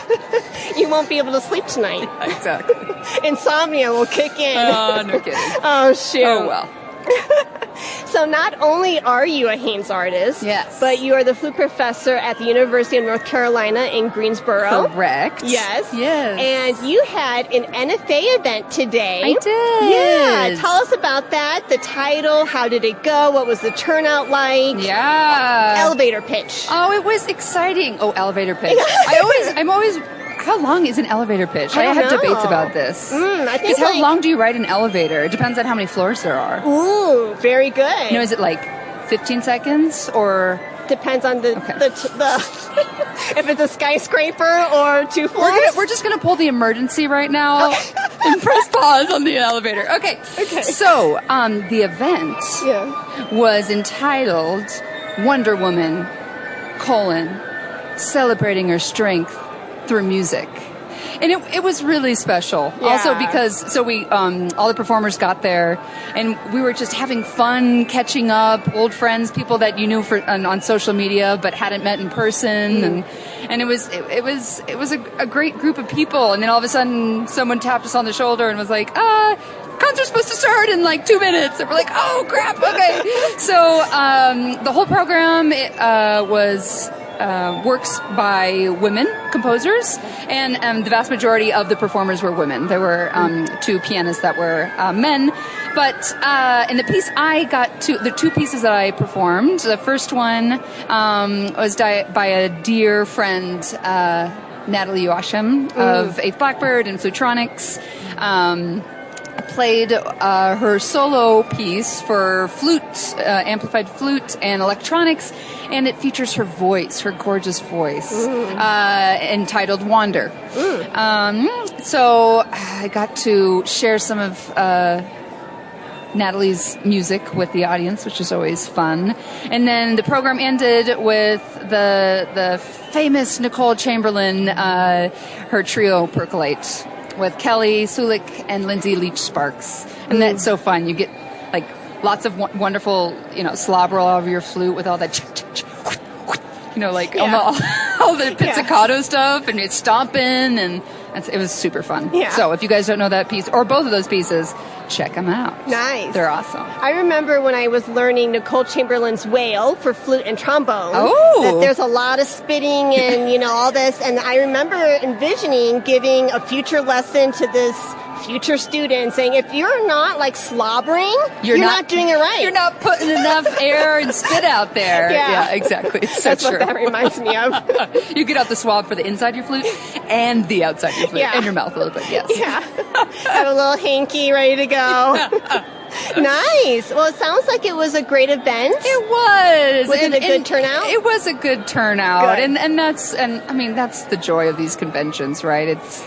You won't be able to sleep tonight. Exactly. Insomnia will kick in. Oh, no kidding. Oh, shoot. Oh, well. So not only are you a Haynes artist, yes, but you are the flute professor at the University of North Carolina in Greensboro. Correct. Yes. Yes. And you had an NFA event today. I did. Yeah. Tell us about that, the title, how did it go, what was the turnout like? Yeah. Elevator pitch. Oh, it was exciting. Oh, elevator pitch. how long is an elevator pitch? I have don't know. debates about this. I think Because how long do you ride an elevator? It depends on how many floors there are. Ooh, very good. You know, is it like 15 seconds or? Depends on the if it's a skyscraper or 2 floors. We're just gonna pull the emergency right now and press pause on the elevator. Okay. So the event was entitled Wonder Woman: Celebrating Her Strength Through Music. And it was really special. Yeah. Also because, we, all the performers got there and we were just having fun, catching up, old friends, people that you knew on social media but hadn't met in person. And it was a great group of people. And then all of a sudden someone tapped us on the shoulder and was like, concert's supposed to start in like 2 minutes. And we're like, oh crap, okay. So, the whole program, was, works by women composers, and the vast majority of the performers were women. There were 2 pianists that were men, but in the piece the 2 pieces that I performed, the first one was by a dear friend, Natalie Joachim of 8th Blackbird and Flutronics. I played her solo piece for flute, amplified flute and electronics, and it features her voice, her gorgeous voice, entitled Wander. So I got to share some of Natalie's music with the audience, which is always fun. And then the program ended with the famous Nicole Chamberlain, her trio Percolate, with Kelly Sulik and Lindsay Leach Sparks. And that's so fun. You get like lots of wonderful, slobber all over your flute with all that, all the pizzicato stuff, and it's stomping, and it was super fun. Yeah. So if you guys don't know that piece, or both of those pieces, check them out. Nice. They're awesome. I remember when I was learning Nicole Chamberlain's Wail for flute and trombone, that there's a lot of spitting and, all this. And I remember envisioning giving a future lesson to this future student, saying, if you're not like slobbering, you're not doing it right. You're not putting enough air and spit out there. Yeah, exactly. It's so That's true. what that reminds me of. You get out the swab for the inside of your flute and the outside of your flute, and your mouth a little bit, yes. Yeah. Have a little hanky ready to go. Nice. Well, it sounds like it was a great event. It was. Was it a good turnout? It was a good turnout. Good. And that's the joy of these conventions, right? It's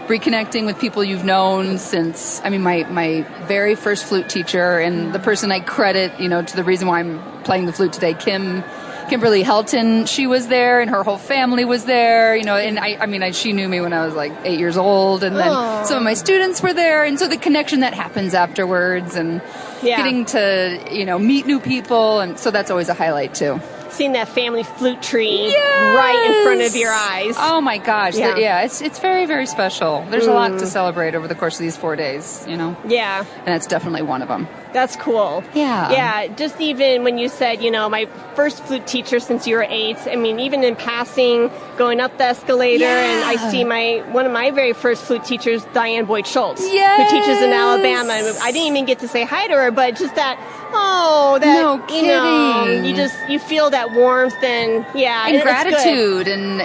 reconnecting with people you've known since, my very first flute teacher, and the person I credit, to the reason why I'm playing the flute today, Kimberly Helton, she was there, and her whole family was there, and she knew me when I was like 8 years old, and then some of my students were there, and so the connection that happens afterwards, and getting to, meet new people, and so that's always a highlight too. Seeing that family flute tree right in front of your eyes. Oh my gosh. It's very, very special. There's a lot to celebrate over the course of these 4 days, Yeah. And that's definitely one of them. That's cool. Yeah. Yeah, just even when you said, my first flute teacher since you were 8, even in passing, going up the escalator, and I see one of my very first flute teachers, Diane Boyd Schultz, who teaches in Alabama. I didn't even get to say hi to her, but just that, no kidding. You feel that warmth and gratitude and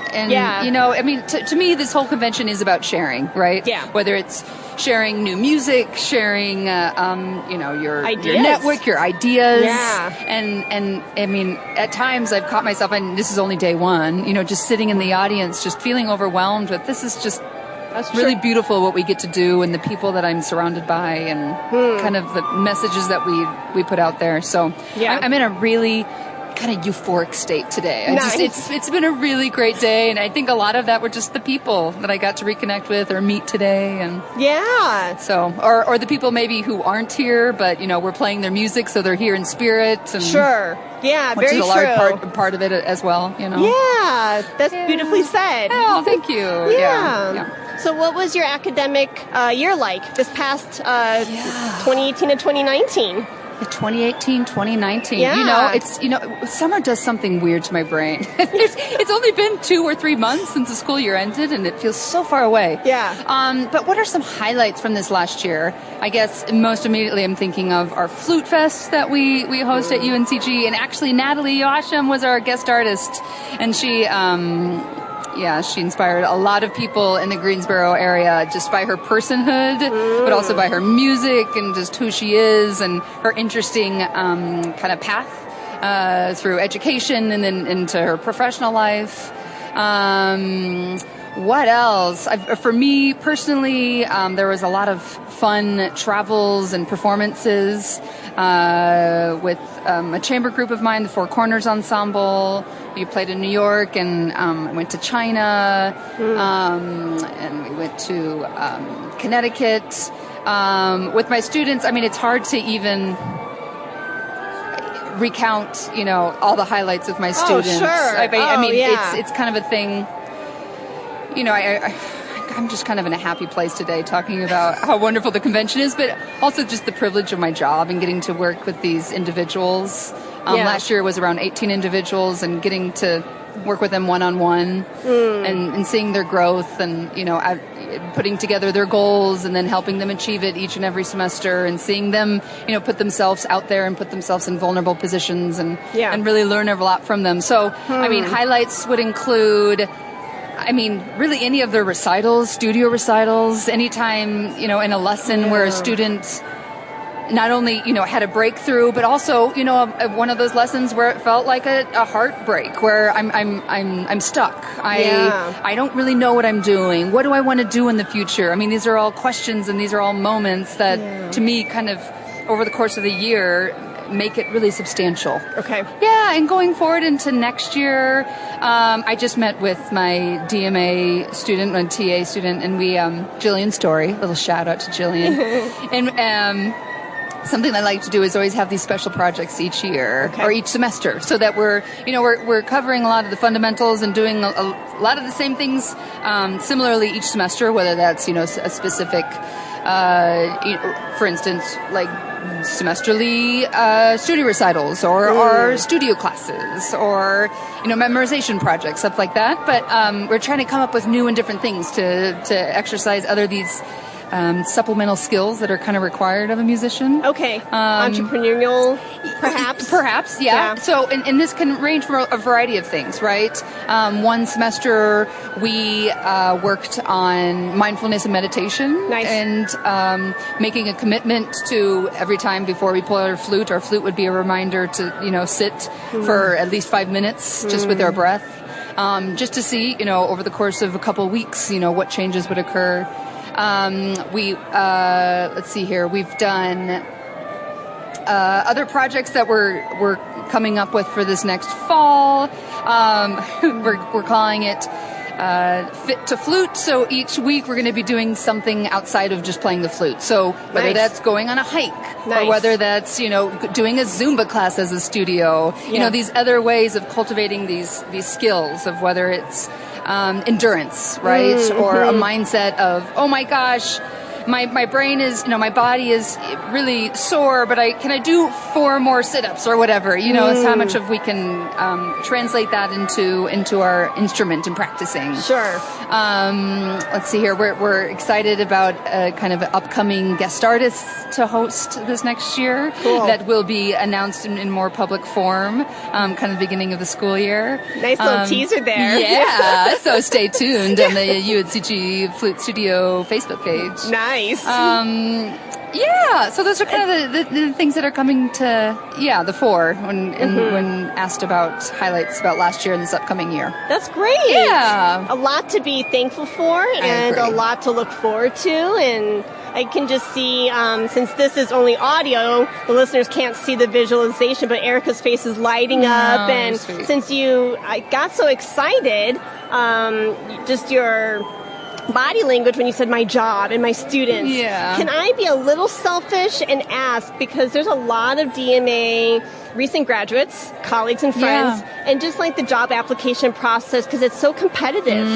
to me this whole convention is about sharing, right? Yeah. Whether it's sharing new music, sharing your ideas. network, your ideas. Yeah. And at times I've caught myself, and this is only day one, just sitting in the audience, just feeling overwhelmed with this is just really beautiful what we get to do, and the people that I'm surrounded by, and kind of the messages that we put out there. So I'm in a really kind of euphoric state today. It's been a really great day, and I think a lot of that were just the people that I got to reconnect with or meet today, and so or the people maybe who aren't here, but we're playing their music, so they're here in spirit. And which is a large true. part of it as well. Yeah, that's beautifully said. Oh, thank you. Yeah. So what was your academic year like this past 2018 and 2019? 2018, 2019. Yeah. Summer does something weird to my brain. It's only been 2 or 3 months since the school year ended, and it feels so far away. Yeah. But what are some highlights from this last year? I guess most immediately I'm thinking of our Flute Fest that we host at UNCG, and actually Natalie Joachim was our guest artist, and she she inspired a lot of people in the Greensboro area just by her personhood, but also by her music and just who she is and her interesting kind of path through education and then into her professional life. What else? For me personally, there was a lot of fun travels and performances with a chamber group of mine, the Four Corners Ensemble. We played in New York and went to China, and we went to Connecticut. With my students, I mean, it's hard to even recount, all the highlights with my students. Oh, sure. I mean, it's kind of a thing. I'm just kind of in a happy place today talking about how wonderful the convention is, but also just the privilege of my job and getting to work with these individuals. Last year was around 18 individuals, and getting to work with them one-on-one and seeing their growth and, putting together their goals and then helping them achieve it each and every semester and seeing them, put themselves out there and put themselves in vulnerable positions and really learn a lot from them. So, I mean, highlights would include... really any of their recitals, studio recitals, anytime, in a lesson where a student not only, had a breakthrough, but also, one of those lessons where it felt like a heartbreak, where I'm stuck. I don't really know what I'm doing. What do I want to do in the future? I mean, these are all questions and these are all moments that to me kind of over the course of the year make it really substantial. Okay. Yeah, and going forward into next year, I just met with my DMA student, my TA student, and we, Jillian Story, little shout out to Jillian. And something I like to do is always have these special projects each year or each semester, so that we're covering a lot of the fundamentals and doing a lot of the same things similarly each semester, whether that's, a specific, for instance, like semesterly studio recitals or studio classes or memorization projects, stuff like that. But we're trying to come up with new and different things to exercise these supplemental skills that are kind of required of a musician. Okay. Entrepreneurial, perhaps? Perhaps, yeah. So, and this can range from a variety of things, right? One semester, we worked on mindfulness and meditation. Nice. And making a commitment to every time before we pull out our flute would be a reminder to, sit for at least 5 minutes just with our breath. Just to see, over the course of a couple of weeks, what changes would occur. Let's see here. We've done other projects that we're coming up with for this next fall. We're calling it Fit to Flute. So each week we're going to be doing something outside of just playing the flute. So whether that's going on a hike or whether that's doing a Zumba class as a studio, these other ways of cultivating these skills of whether it's endurance, right? Or a mindset of, oh my gosh, my brain is, my body is really sore, but can I do 4 more sit-ups or whatever? It's how much of we can translate that into our instrument and practicing. Sure. Let's see here. We're excited about kind of upcoming guest artists to host this next year. Cool. That will be announced in more public form, kind of the beginning of the school year. Nice little teaser there. Yeah. So stay tuned on the UNCG Flute Studio Facebook page. Nice. So those are kind of the things that are coming to the fore when asked about highlights about last year and this upcoming year. That's great. Yeah. A lot to be thankful for and a lot to look forward to. And I can just see, since this is only audio, the listeners can't see the visualization, but Erica's face is lighting up. And sweet. Since I got so excited, just your body language when you said my job and my students. Yeah. Can I be a little selfish and ask, because there's a lot of DMA recent graduates, colleagues and friends, and just like the job application process, because it's so competitive.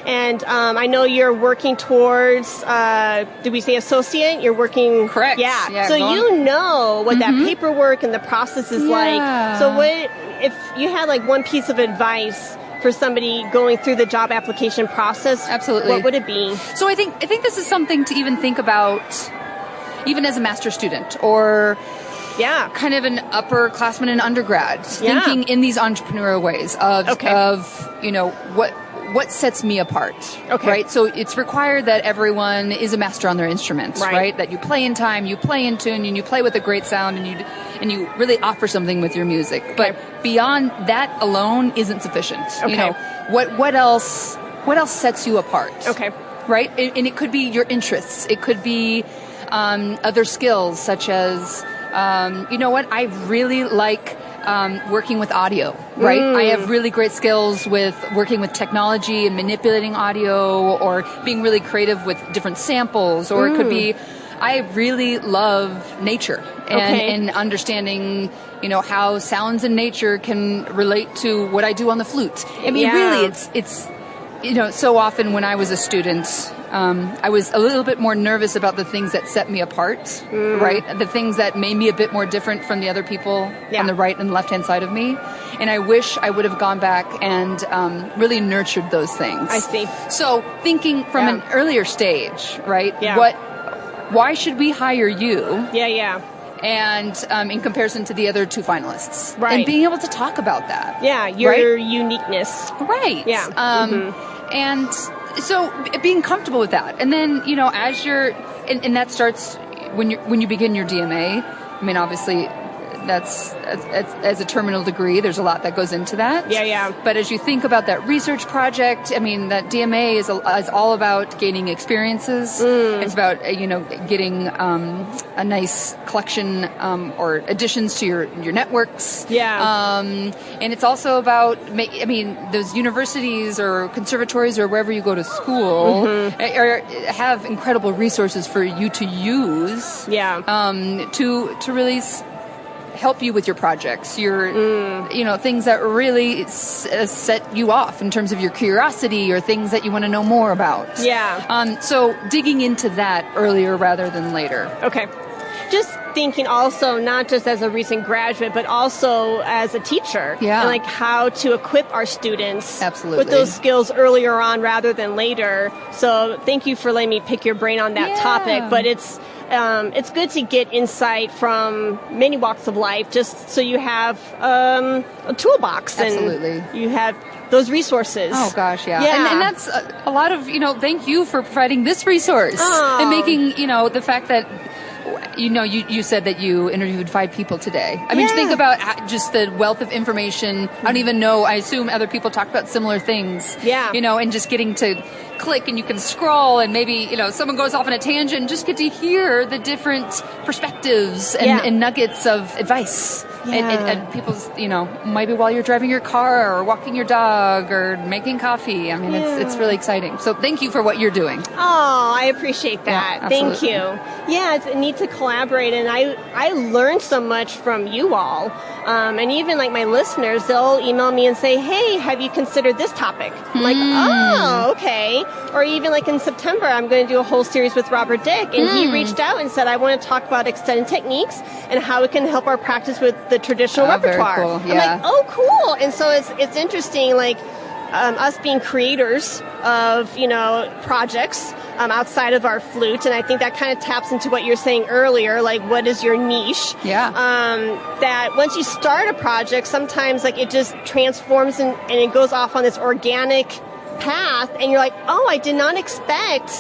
And I know you're working towards, did we say associate? You're working... Correct. Yeah. So you know what that paperwork and the process is like. So what if you had like one piece of advice for somebody going through the job application process? Absolutely. What would it be? So I think this is something to even think about, even as a master's student or kind of an upperclassman in undergrad, thinking in these entrepreneurial ways of what sets me apart. Okay. Right? So it's required that everyone is a master on their instrument, right? That you play in time, you play in tune, and you play with a great sound, and you really offer something with your music. Okay. But beyond that alone isn't sufficient. Okay. You know, what else sets you apart? Okay. Right? And it could be your interests. It could be other skills, such as, you know what, I really like working with audio, right? I have really great skills with working with technology and manipulating audio, or being really creative with different samples, or it could be, I really love nature and understanding, you know, how sounds in nature can relate to what I do on the flute. I mean, really, it's you know, so often when I was a student, I was a little bit more nervous about the things that set me apart, right? The things that made me a bit more different from the other people on the right and left-hand side of me. And I wish I would have gone back and really nurtured those things. I see. So thinking from an earlier stage, right? Yeah. Why should we hire you? Yeah. And in comparison to the other two finalists. Right. And being able to talk about that. Yeah, your uniqueness. Right. Yeah. And so being comfortable with that. And then, you know, as you're, and that starts when you begin your DMA. I mean, obviously, that's as a terminal degree, there's a lot that goes into that. Yeah. But as you think about that research project, I mean, that DMA is all about gaining experiences. It's about, you know, getting a nice collection or additions to your networks. Yeah. And it's also about, I mean, those universities or conservatories or wherever you go to school have incredible resources for you to use. Yeah. To really help you with your projects, your, you know, things that really set you off in terms of your curiosity or things that you want to know more about. Yeah. So digging into that earlier rather than later. Okay. Just thinking also, not just as a recent graduate, but also as a teacher. Yeah. And like how to equip our students Absolutely. with those skills earlier on rather than later. So thank you for letting me pick your brain on that topic. But it's good to get insight from many walks of life, just so you have a toolbox. Absolutely. And you have those resources. Oh gosh, yeah. And that's a lot of, you know, thank you for providing this resource and making, you know, the fact that, you know, you said that you interviewed 5 people today. I mean, to think about just the wealth of information. I don't even know. I assume other people talk about similar things. Yeah. You know, and just getting to click and you can scroll and maybe, you know, someone goes off on a tangent and just get to hear the different perspectives and nuggets of advice. And people's, you know, maybe while you're driving your car or walking your dog or making coffee. I mean, it's really exciting. So thank you for what you're doing. Oh, I appreciate that. Yeah, thank you. Yeah, it's neat to collaborate, and I learned so much from you all. And even like my listeners, they'll email me and say, hey, have you considered this topic? I'm like, oh, okay. Or even like in September, I'm going to do a whole series with Robert Dick, and he reached out and said, I want to talk about extended techniques and how it can help our practice with the traditional repertoire. Very cool. I'm like, oh, cool. And so it's interesting, like us being creators of, you know, projects outside of our flute, and I think that kind of taps into what you're saying earlier, like what is your niche? Yeah. That once you start a project, sometimes like it just transforms and it goes off on this organic path, and you're like, oh, I did not expect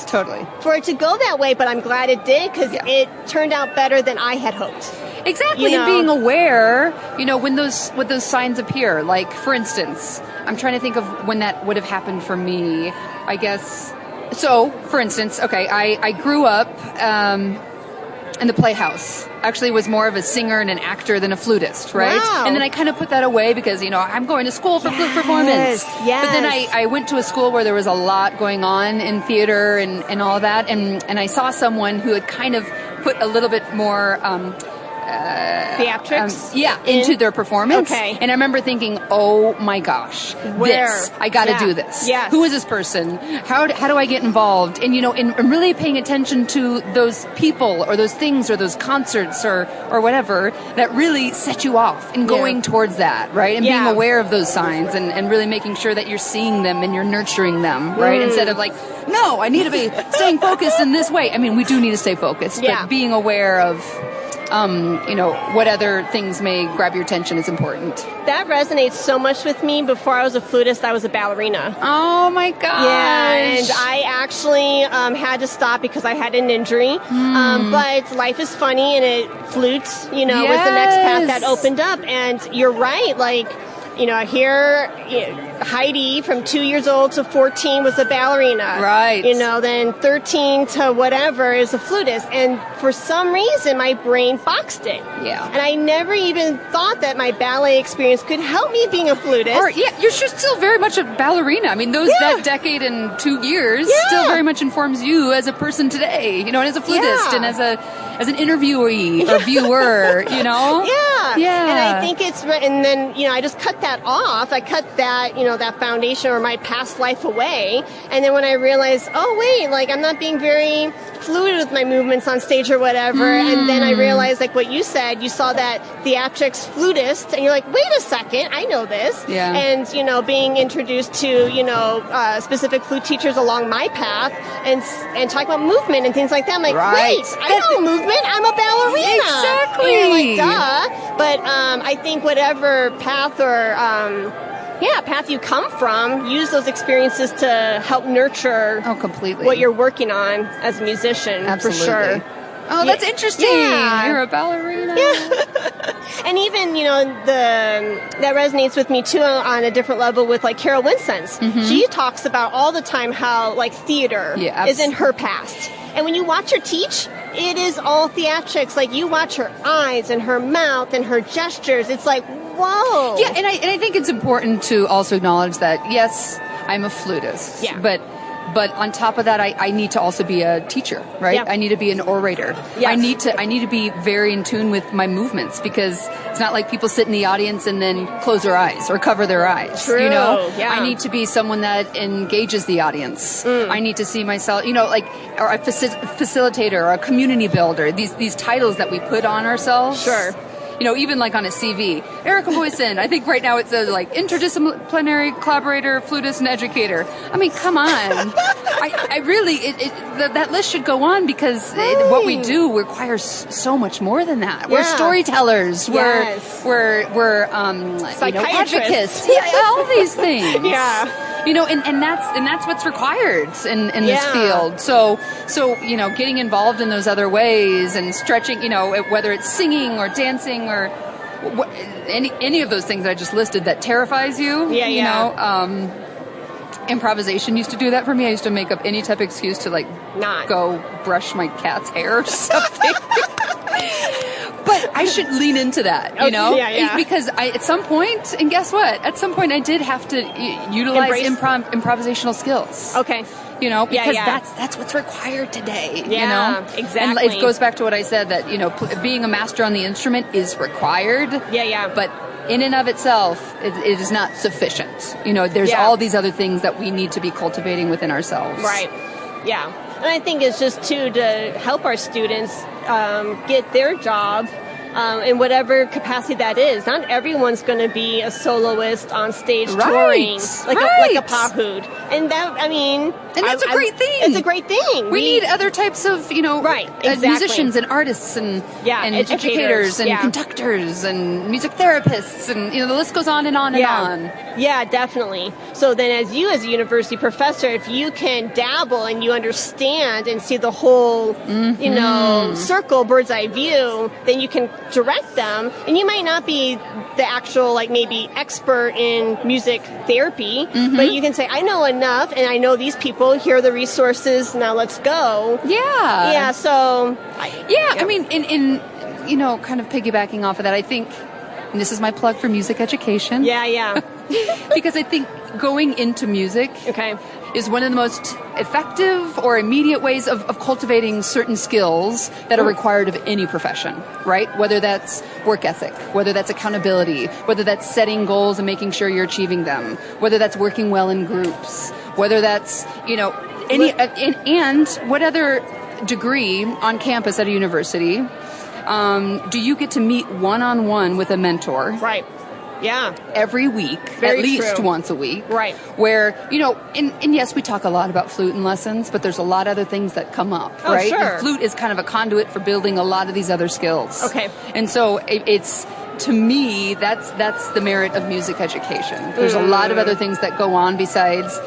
for it to go that way, but I'm glad it did, because it turned out better than I had hoped. Exactly, You know? and being aware, you know, when those signs appear. Like, for instance, I'm trying to think of when that would have happened for me, I guess. So, for instance, okay, I grew up in the Playhouse. Actually was more of a singer and an actor than a flutist, right? Wow. And then I kind of put that away because, you know, I'm going to school for flute performance. Yes. But then I went to a school where there was a lot going on in theater and all that, and I saw someone who had kind of put a little bit more theatrics into their performance. Okay. And I remember thinking, oh my gosh, I got to do this. Yes. Who is this person? How do I get involved? And, you know, and really paying attention to those people or those things or those concerts or whatever that really set you off and going towards that, right? And being aware of those signs and really making sure that you're seeing them and you're nurturing them, right? Instead of like, no, I need to be staying focused in this way. I mean, we do need to stay focused, but being aware of what other things may grab your attention is important. That resonates so much with me. Before I was a flutist, I was a ballerina. Oh my gosh. Yeah, and I actually had to stop because I had an injury. But life is funny, and flute, was the next path that opened up. And you're right, like, here, Heidi from 2 years old to 14 was a ballerina. Right. Then 13 to whatever is a flutist. And for some reason, my brain boxed it. Yeah. And I never even thought that my ballet experience could help me being a flutist. Or, you're still very much a ballerina. I mean, that decade and 2 years still very much informs you as a person today, and as a flutist and as an interviewee or viewer, Yeah. Yeah. And I think and then, I just cut that off. I cut that, that foundation or my past life away. And then when I realized, oh, wait, like, I'm not being very fluid with my movements on stage or whatever. And then I realized, like what you said, you saw that theatrics flutist, and you're like, wait a second, I know this. Yeah. And, being introduced to, specific flute teachers along my path and talking about movement and things like that. I'm like, wait, I know movement. I'm a ballerina. Exactly. And you're like, duh. But I think whatever path or path you come from, use those experiences to help nurture completely what you're working on as a musician. Absolutely. For sure. Oh, that's interesting. Yeah. You're a ballerina. Yeah. And even, that resonates with me too on a different level with like Carol Winston's. She talks about all the time how like theater is in her past. And when you watch her teach, it is all theatrics. Like you watch her eyes and her mouth and her gestures. It's like, whoa. Yeah, and I think it's important to also acknowledge that, yes, I'm a flutist. Yeah. But on top of that, I need to also be a teacher, right? Yeah. I need to be an orator. Yes. I need to be very in tune with my movements, because it's not like people sit in the audience and then close their eyes or cover their eyes. True. Yeah. I need to be someone that engages the audience. I need to see myself, or a facilitator or a community builder. These titles that we put on ourselves. Sure. Even like on a CV, Erica Boyson, I think right now it says like interdisciplinary collaborator, flutist, and educator. I mean, come on. I really, that list should go on, because what we do requires so much more than that. We're storytellers. Yes. We're advocates. All these things. Yeah. And that's what's required in this field. So getting involved in those other ways and stretching, whether it's singing or dancing or any of those things that I just listed that terrifies you. Improvisation used to do that for me. I used to make up any type of excuse to not go brush my cat's hair or something. But I should lean into that, because at some point, and guess what? At some point, I did have to utilize improvisational skills. Okay. Because that's what's required today. Exactly. And it goes back to what I said, that being a master on the instrument is required. But in and of itself, it is not sufficient. There's all these other things that we need to be cultivating within ourselves. Right. Yeah. And I think it's just, too, to help our students get their job in whatever capacity that is. Not everyone's going to be a soloist on stage touring like a pop hood. And that, and that's a great thing. It's a great thing. We need other types of, musicians and artists and educators and conductors and music therapists, and the list goes on and on and on. Yeah, definitely. So then as a university professor, if you can dabble and you understand and see the whole, circle, bird's eye view, then you can direct them. And you might not be the actual, maybe expert in music therapy, but you can say, I know enough and I know these people. Here are the resources. Now let's go. Yeah. Yeah. So. I mean, in kind of piggybacking off of that, I think, and this is my plug for music education. Yeah. Because I think going into music is one of the most effective or immediate ways of cultivating certain skills that are required of any profession, right? Whether that's work ethic, whether that's accountability, whether that's setting goals and making sure you're achieving them, whether that's working well in groups, whether that's, and what other degree on campus at a university do you get to meet one-on-one with a mentor? Right. every week, Very at least true. once a week. Right. Where, and yes, we talk a lot about flute and lessons, but there's a lot of other things that come up, Oh, right? sure. And flute is kind of a conduit for building a lot of these other skills. Okay. And so it's, to me, that's the merit of music education. There's a lot of other things that go on besides,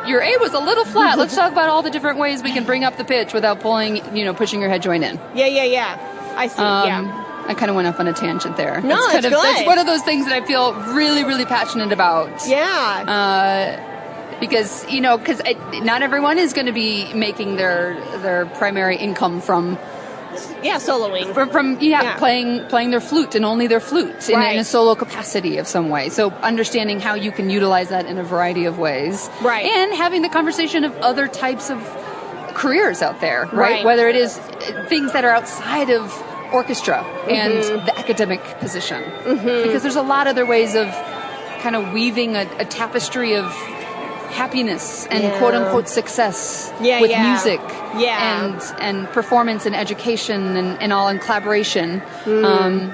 your A was a little flat. Let's talk about all the different ways we can bring up the pitch without pushing your head joint in. Yeah. I see. I kind of went off on a tangent there. No, it's good. That's one of those things that I feel really, really passionate about. Yeah. Because not everyone is going to be making their primary income from soloing. From playing their flute and only their flute in a solo capacity of some way. So understanding how you can utilize that in a variety of ways. Right. And having the conversation of other types of careers out there, right? Right. Whether it is things that are outside of orchestra and the academic position. Because there's a lot of other ways of kind of weaving a tapestry of happiness and quote-unquote success with music and performance and education and all in collaboration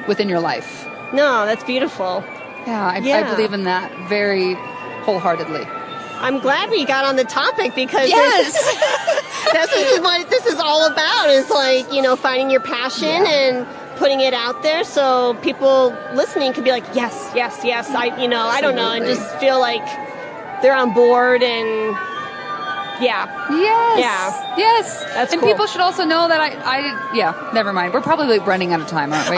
within your life. No, that's beautiful. I believe in that very wholeheartedly. I'm glad we got on the topic because this is what this is all about, is like, finding your passion and putting it out there so people listening can be like, yes, I don't know, and just feel like they're on board and Yes. That's and cool. people should also know that I never mind. We're probably running out of time, aren't we?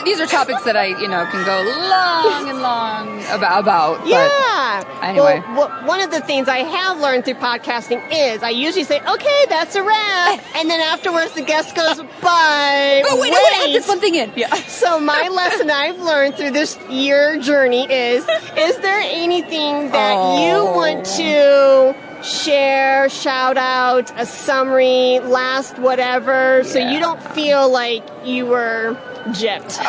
These are topics that I, can go long and long about. Yeah. But anyway. Well, one of the things I have learned through podcasting is I usually say, okay, that's a wrap. And then afterwards the guest goes, bye. Oh, wait, I add this one thing in. Yeah. So my lesson I've learned through this year journey is there anything that you want to share, shout out, a summary, last whatever, so you don't feel like you were gypped?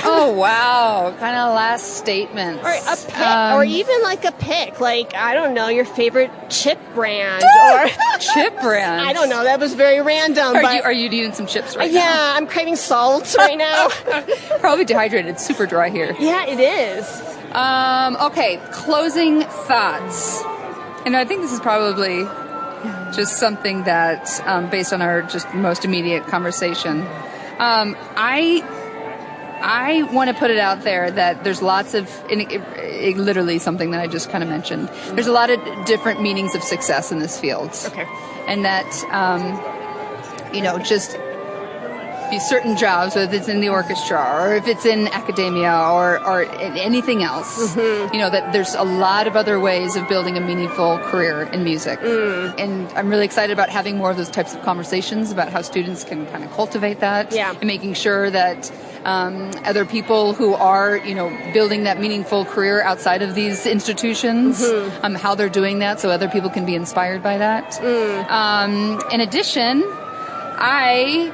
Oh, wow. Kind of last statements. Or a pick, or even like a pick, like, I don't know, your favorite chip brand. Or chip brand? I don't know, that was very random. Are you eating some chips right now? Yeah, I'm craving salt right now. Probably dehydrated. It's super dry here. Yeah, it is. Okay, closing thoughts. And I think this is probably just something that, based on our just most immediate conversation, I want to put it out there that there's lots of, literally something that I just kind of mentioned, there's a lot of different meanings of success in this field. Okay. And that, just these certain jobs, whether it's in the orchestra or if it's in academia or anything else, that there's a lot of other ways of building a meaningful career in music. And I'm really excited about having more of those types of conversations about how students can kind of cultivate that and making sure that other people who are, building that meaningful career outside of these institutions, how they're doing that so other people can be inspired by that. In addition, I'm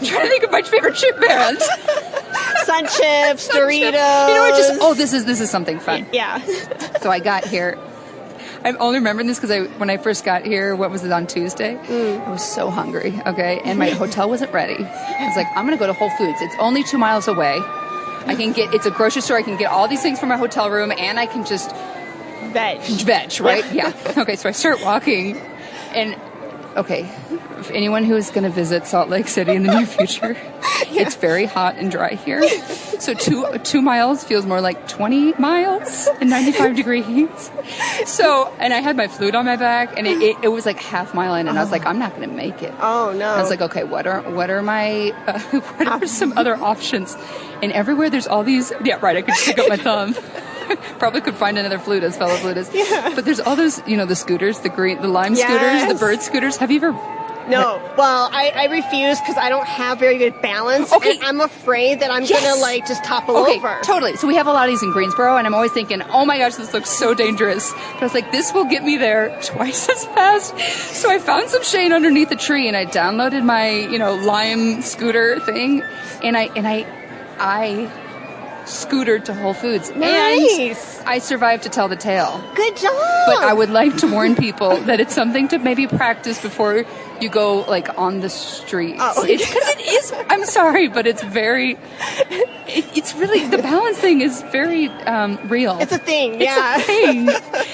trying to think of my favorite chip brand. Sun chips, Doritos. This is something fun. Yeah. So I got here. I'm only remembering this because when I first got here, what was it, on Tuesday? I was so hungry, okay? And my hotel wasn't ready. I was like, I'm going to go to Whole Foods. It's only 2 miles away. It's a grocery store. I can get all these things from my hotel room, and I can just veg, right? Yeah. Okay, so I start walking, and if anyone who is going to visit Salt Lake City in the near future, it's very hot and dry here. So 2 miles feels more like 20 miles in 95-degree heat. So, and I had my flute on my back, and it was like half mile in, and I was like, I'm not going to make it. Oh no! I was like, okay, what are my what are some other options? And everywhere there's all these. Yeah, right. I could stick up my thumb. Probably could find another flutist, fellow flutist. Yeah. But there's all those, the scooters, the lime scooters, the bird scooters. Have you ever? No. Well, I refuse because I don't have very good balance. Okay. And I'm afraid that I'm going to just topple over. Totally. So we have a lot of these in Greensboro, and I'm always thinking, oh my gosh, this looks so dangerous. But I was like, this will get me there twice as fast. So I found some shade underneath a tree, and I downloaded my, lime scooter thing, and I scooter to Whole Foods. Nice. And I survived to tell the tale. Good job. But I would like to warn people that it's something to maybe practice before you go, like, on the streets. Oh. Because it is, I'm sorry, but it's very, it's really, the balance thing is very real. It's a thing, yeah. It's a thing.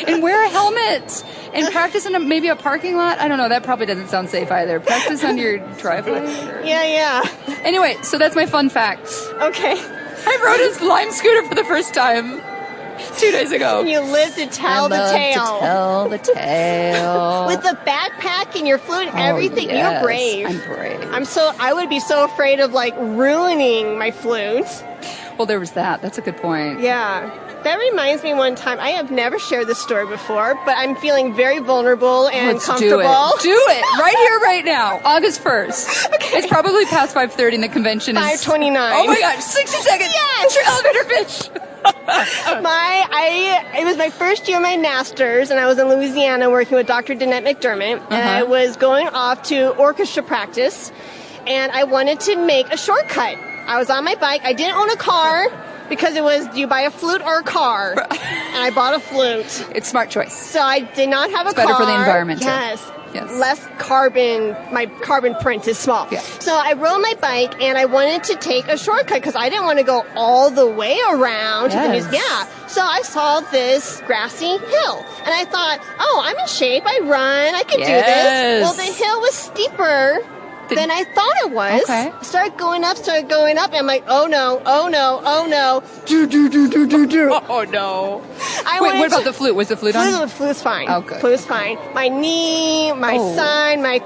And wear a helmet. And practice in maybe a parking lot. I don't know. That probably doesn't sound safe either. Practice on your driveway. Yeah. Anyway, so that's my fun fact. Okay. I rode a Lime scooter for the first time 2 days ago. You live to tell the tale. To tell the tale. With the backpack and your flute, everything. Yes, You're brave. I'm brave. I would be so afraid of, like, ruining my flute. Well, there was that. That's a good point. Yeah. That reminds me one time, I have never shared this story before, but I'm feeling very vulnerable and comfortable. Do it. Right here, right now. August 1st. Okay. It's probably past 5:30 and the convention is... 5:29. Oh my gosh, 60 seconds. Yes. It's your elevator pitch. It was my first year of my master's, and I was in Louisiana working with Dr. Danette McDermott, and I was going off to orchestra practice, and I wanted to make a shortcut. I was on my bike. I didn't own a car because it was, do you buy a flute or a car? And I bought a flute. It's a smart choice. So I did not have a car. It's better for the environment. Yes. Yes. Less carbon, my carbon print is small. Yeah. So I rode my bike and I wanted to take a shortcut because I didn't want to go all the way around to the Yes. museum. Yeah. So I saw this grassy hill and I thought, oh, I'm in shape. I run. I can do this. Well, the hill was steeper than I thought it was. Okay. Started going up. And I'm like, oh no. Do. Oh, no. I Wait, wanted what about to- the flute? Was the flute on? The flute's fine. Oh, good. Flute's fine. My knee, my son, my...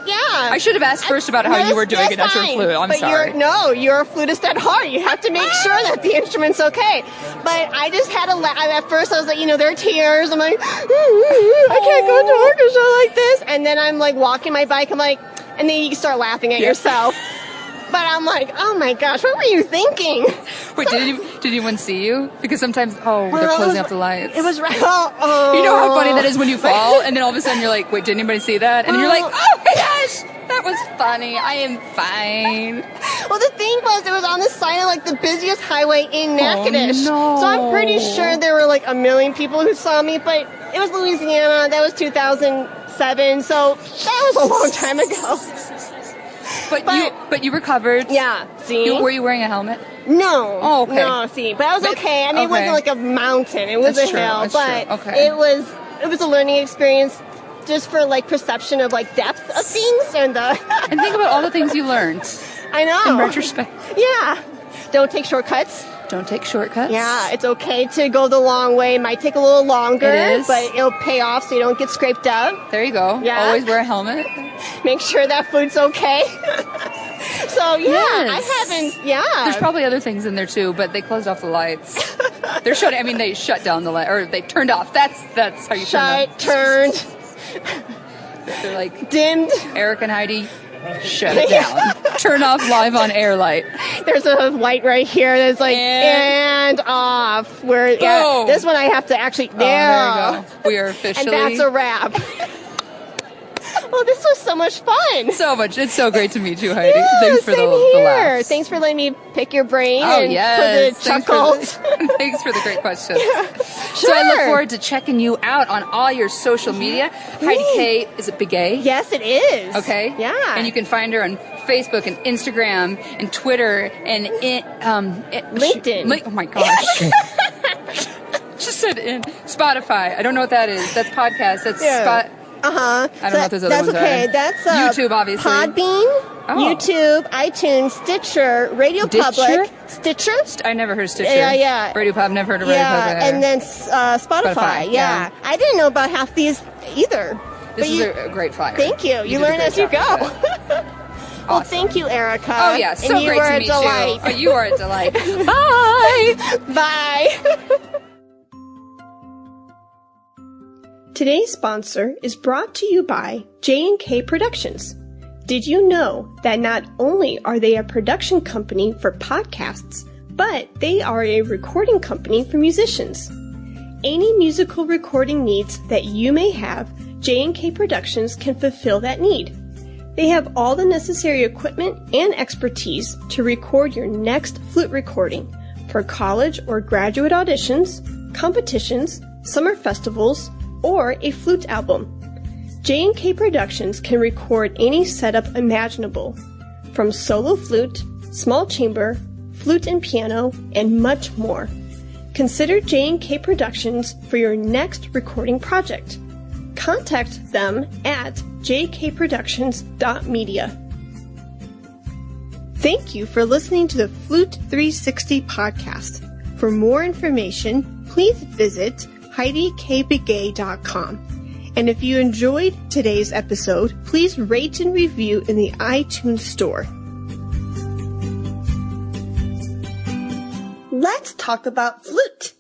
yeah. I should have asked first about how you were doing it at your flute. I'm but sorry. You're a flutist at heart. You have to make sure that the instrument's okay. But I just had at first I was like, there are tears. I'm like, I can't go to orchestra like this. And then I'm like walking my bike. I'm like, and then you start laughing at yourself. But I'm like, oh my gosh, what were you thinking? Wait, did anyone see you? Because sometimes, they're closing up the lights. It was right. Oh. You know how funny that is when you fall, and then all of a sudden you're like, wait, did anybody see that? And you're like, oh my gosh, that was funny. I am fine. Well, the thing was, it was on the side of, like, the busiest highway in Natchitoches. No. So I'm pretty sure there were, like, 1 million people who saw me, but it was Louisiana. That was 2007, so that was a long time ago. But you recovered. Yeah, see? Were you wearing a helmet? No. Oh, okay. No, see. But I was okay. I mean, it wasn't like a mountain. It was That's a true. hill. That's but true. Okay. it was a learning experience just for, like, perception of, like, depth of things. And think about all the things you learned. I know. In retrospect. Yeah. Don't take shortcuts. Don't take shortcuts. Yeah, it's okay to go the long way. It might take a little longer, It is. but it'll pay off so you don't get scraped up. There you go. Yeah. Always wear a helmet. Make sure that food's okay. So, yeah, Yes. I haven't, There's probably other things in there too, but they closed off the lights. They shut down the light, or they turned off. That's how you turned. They're like, Dimmed. Eric and Heidi, shut it down. Turn off live on air light. There's a light right here that's like, and off. This one I have to actually, there you go. We are officially. And that's a wrap. Well, this was so much fun. So much. It's so great to meet you, Heidi. Yeah, Thanks for the laughs. Thanks for letting me pick your brain Oh, and yes. for the chuckles. Thanks for the great questions. Sure. So I look forward to checking you out on all your social media. Heidi K, is it Big A? Yes, it is. Okay. Yeah. And you can find her on Facebook and Instagram and Twitter and LinkedIn. Oh my gosh. Just said in Spotify. I don't know what that is. That's podcast. That's Spot. Uh-huh. I don't know what those other ones ones okay. are. That's YouTube, obviously. Podbean, YouTube, iTunes, Stitcher, Radio Public. Stitcher? I never heard of Stitcher. Yeah. Radio Pub, never heard of Radio Pub. Yeah, and then Spotify. Yeah. I didn't know about half these either. This is a great flyer. Thank you. You learn as you go. Awesome. Well, thank you, Erica. Oh, yeah. So and great to meet delight. you. Oh, you are a delight. Bye. Bye. Today's sponsor is brought to you by J&K Productions. Did you know that not only are they a production company for podcasts, but they are a recording company for musicians? Any musical recording needs that you may have, J&K Productions can fulfill that need. They have all the necessary equipment and expertise to record your next flute recording for college or graduate auditions, competitions, summer festivals, or a flute album. J&K Productions can record any setup imaginable, from solo flute, small chamber, flute and piano, and much more. Consider J&K Productions for your next recording project. Contact them at jkproductions.media. Thank you for listening to the Flute 360 podcast. For more information, please visit HeidiKBegay.com. And if you enjoyed today's episode, please rate and review in the iTunes store. Let's talk about flute.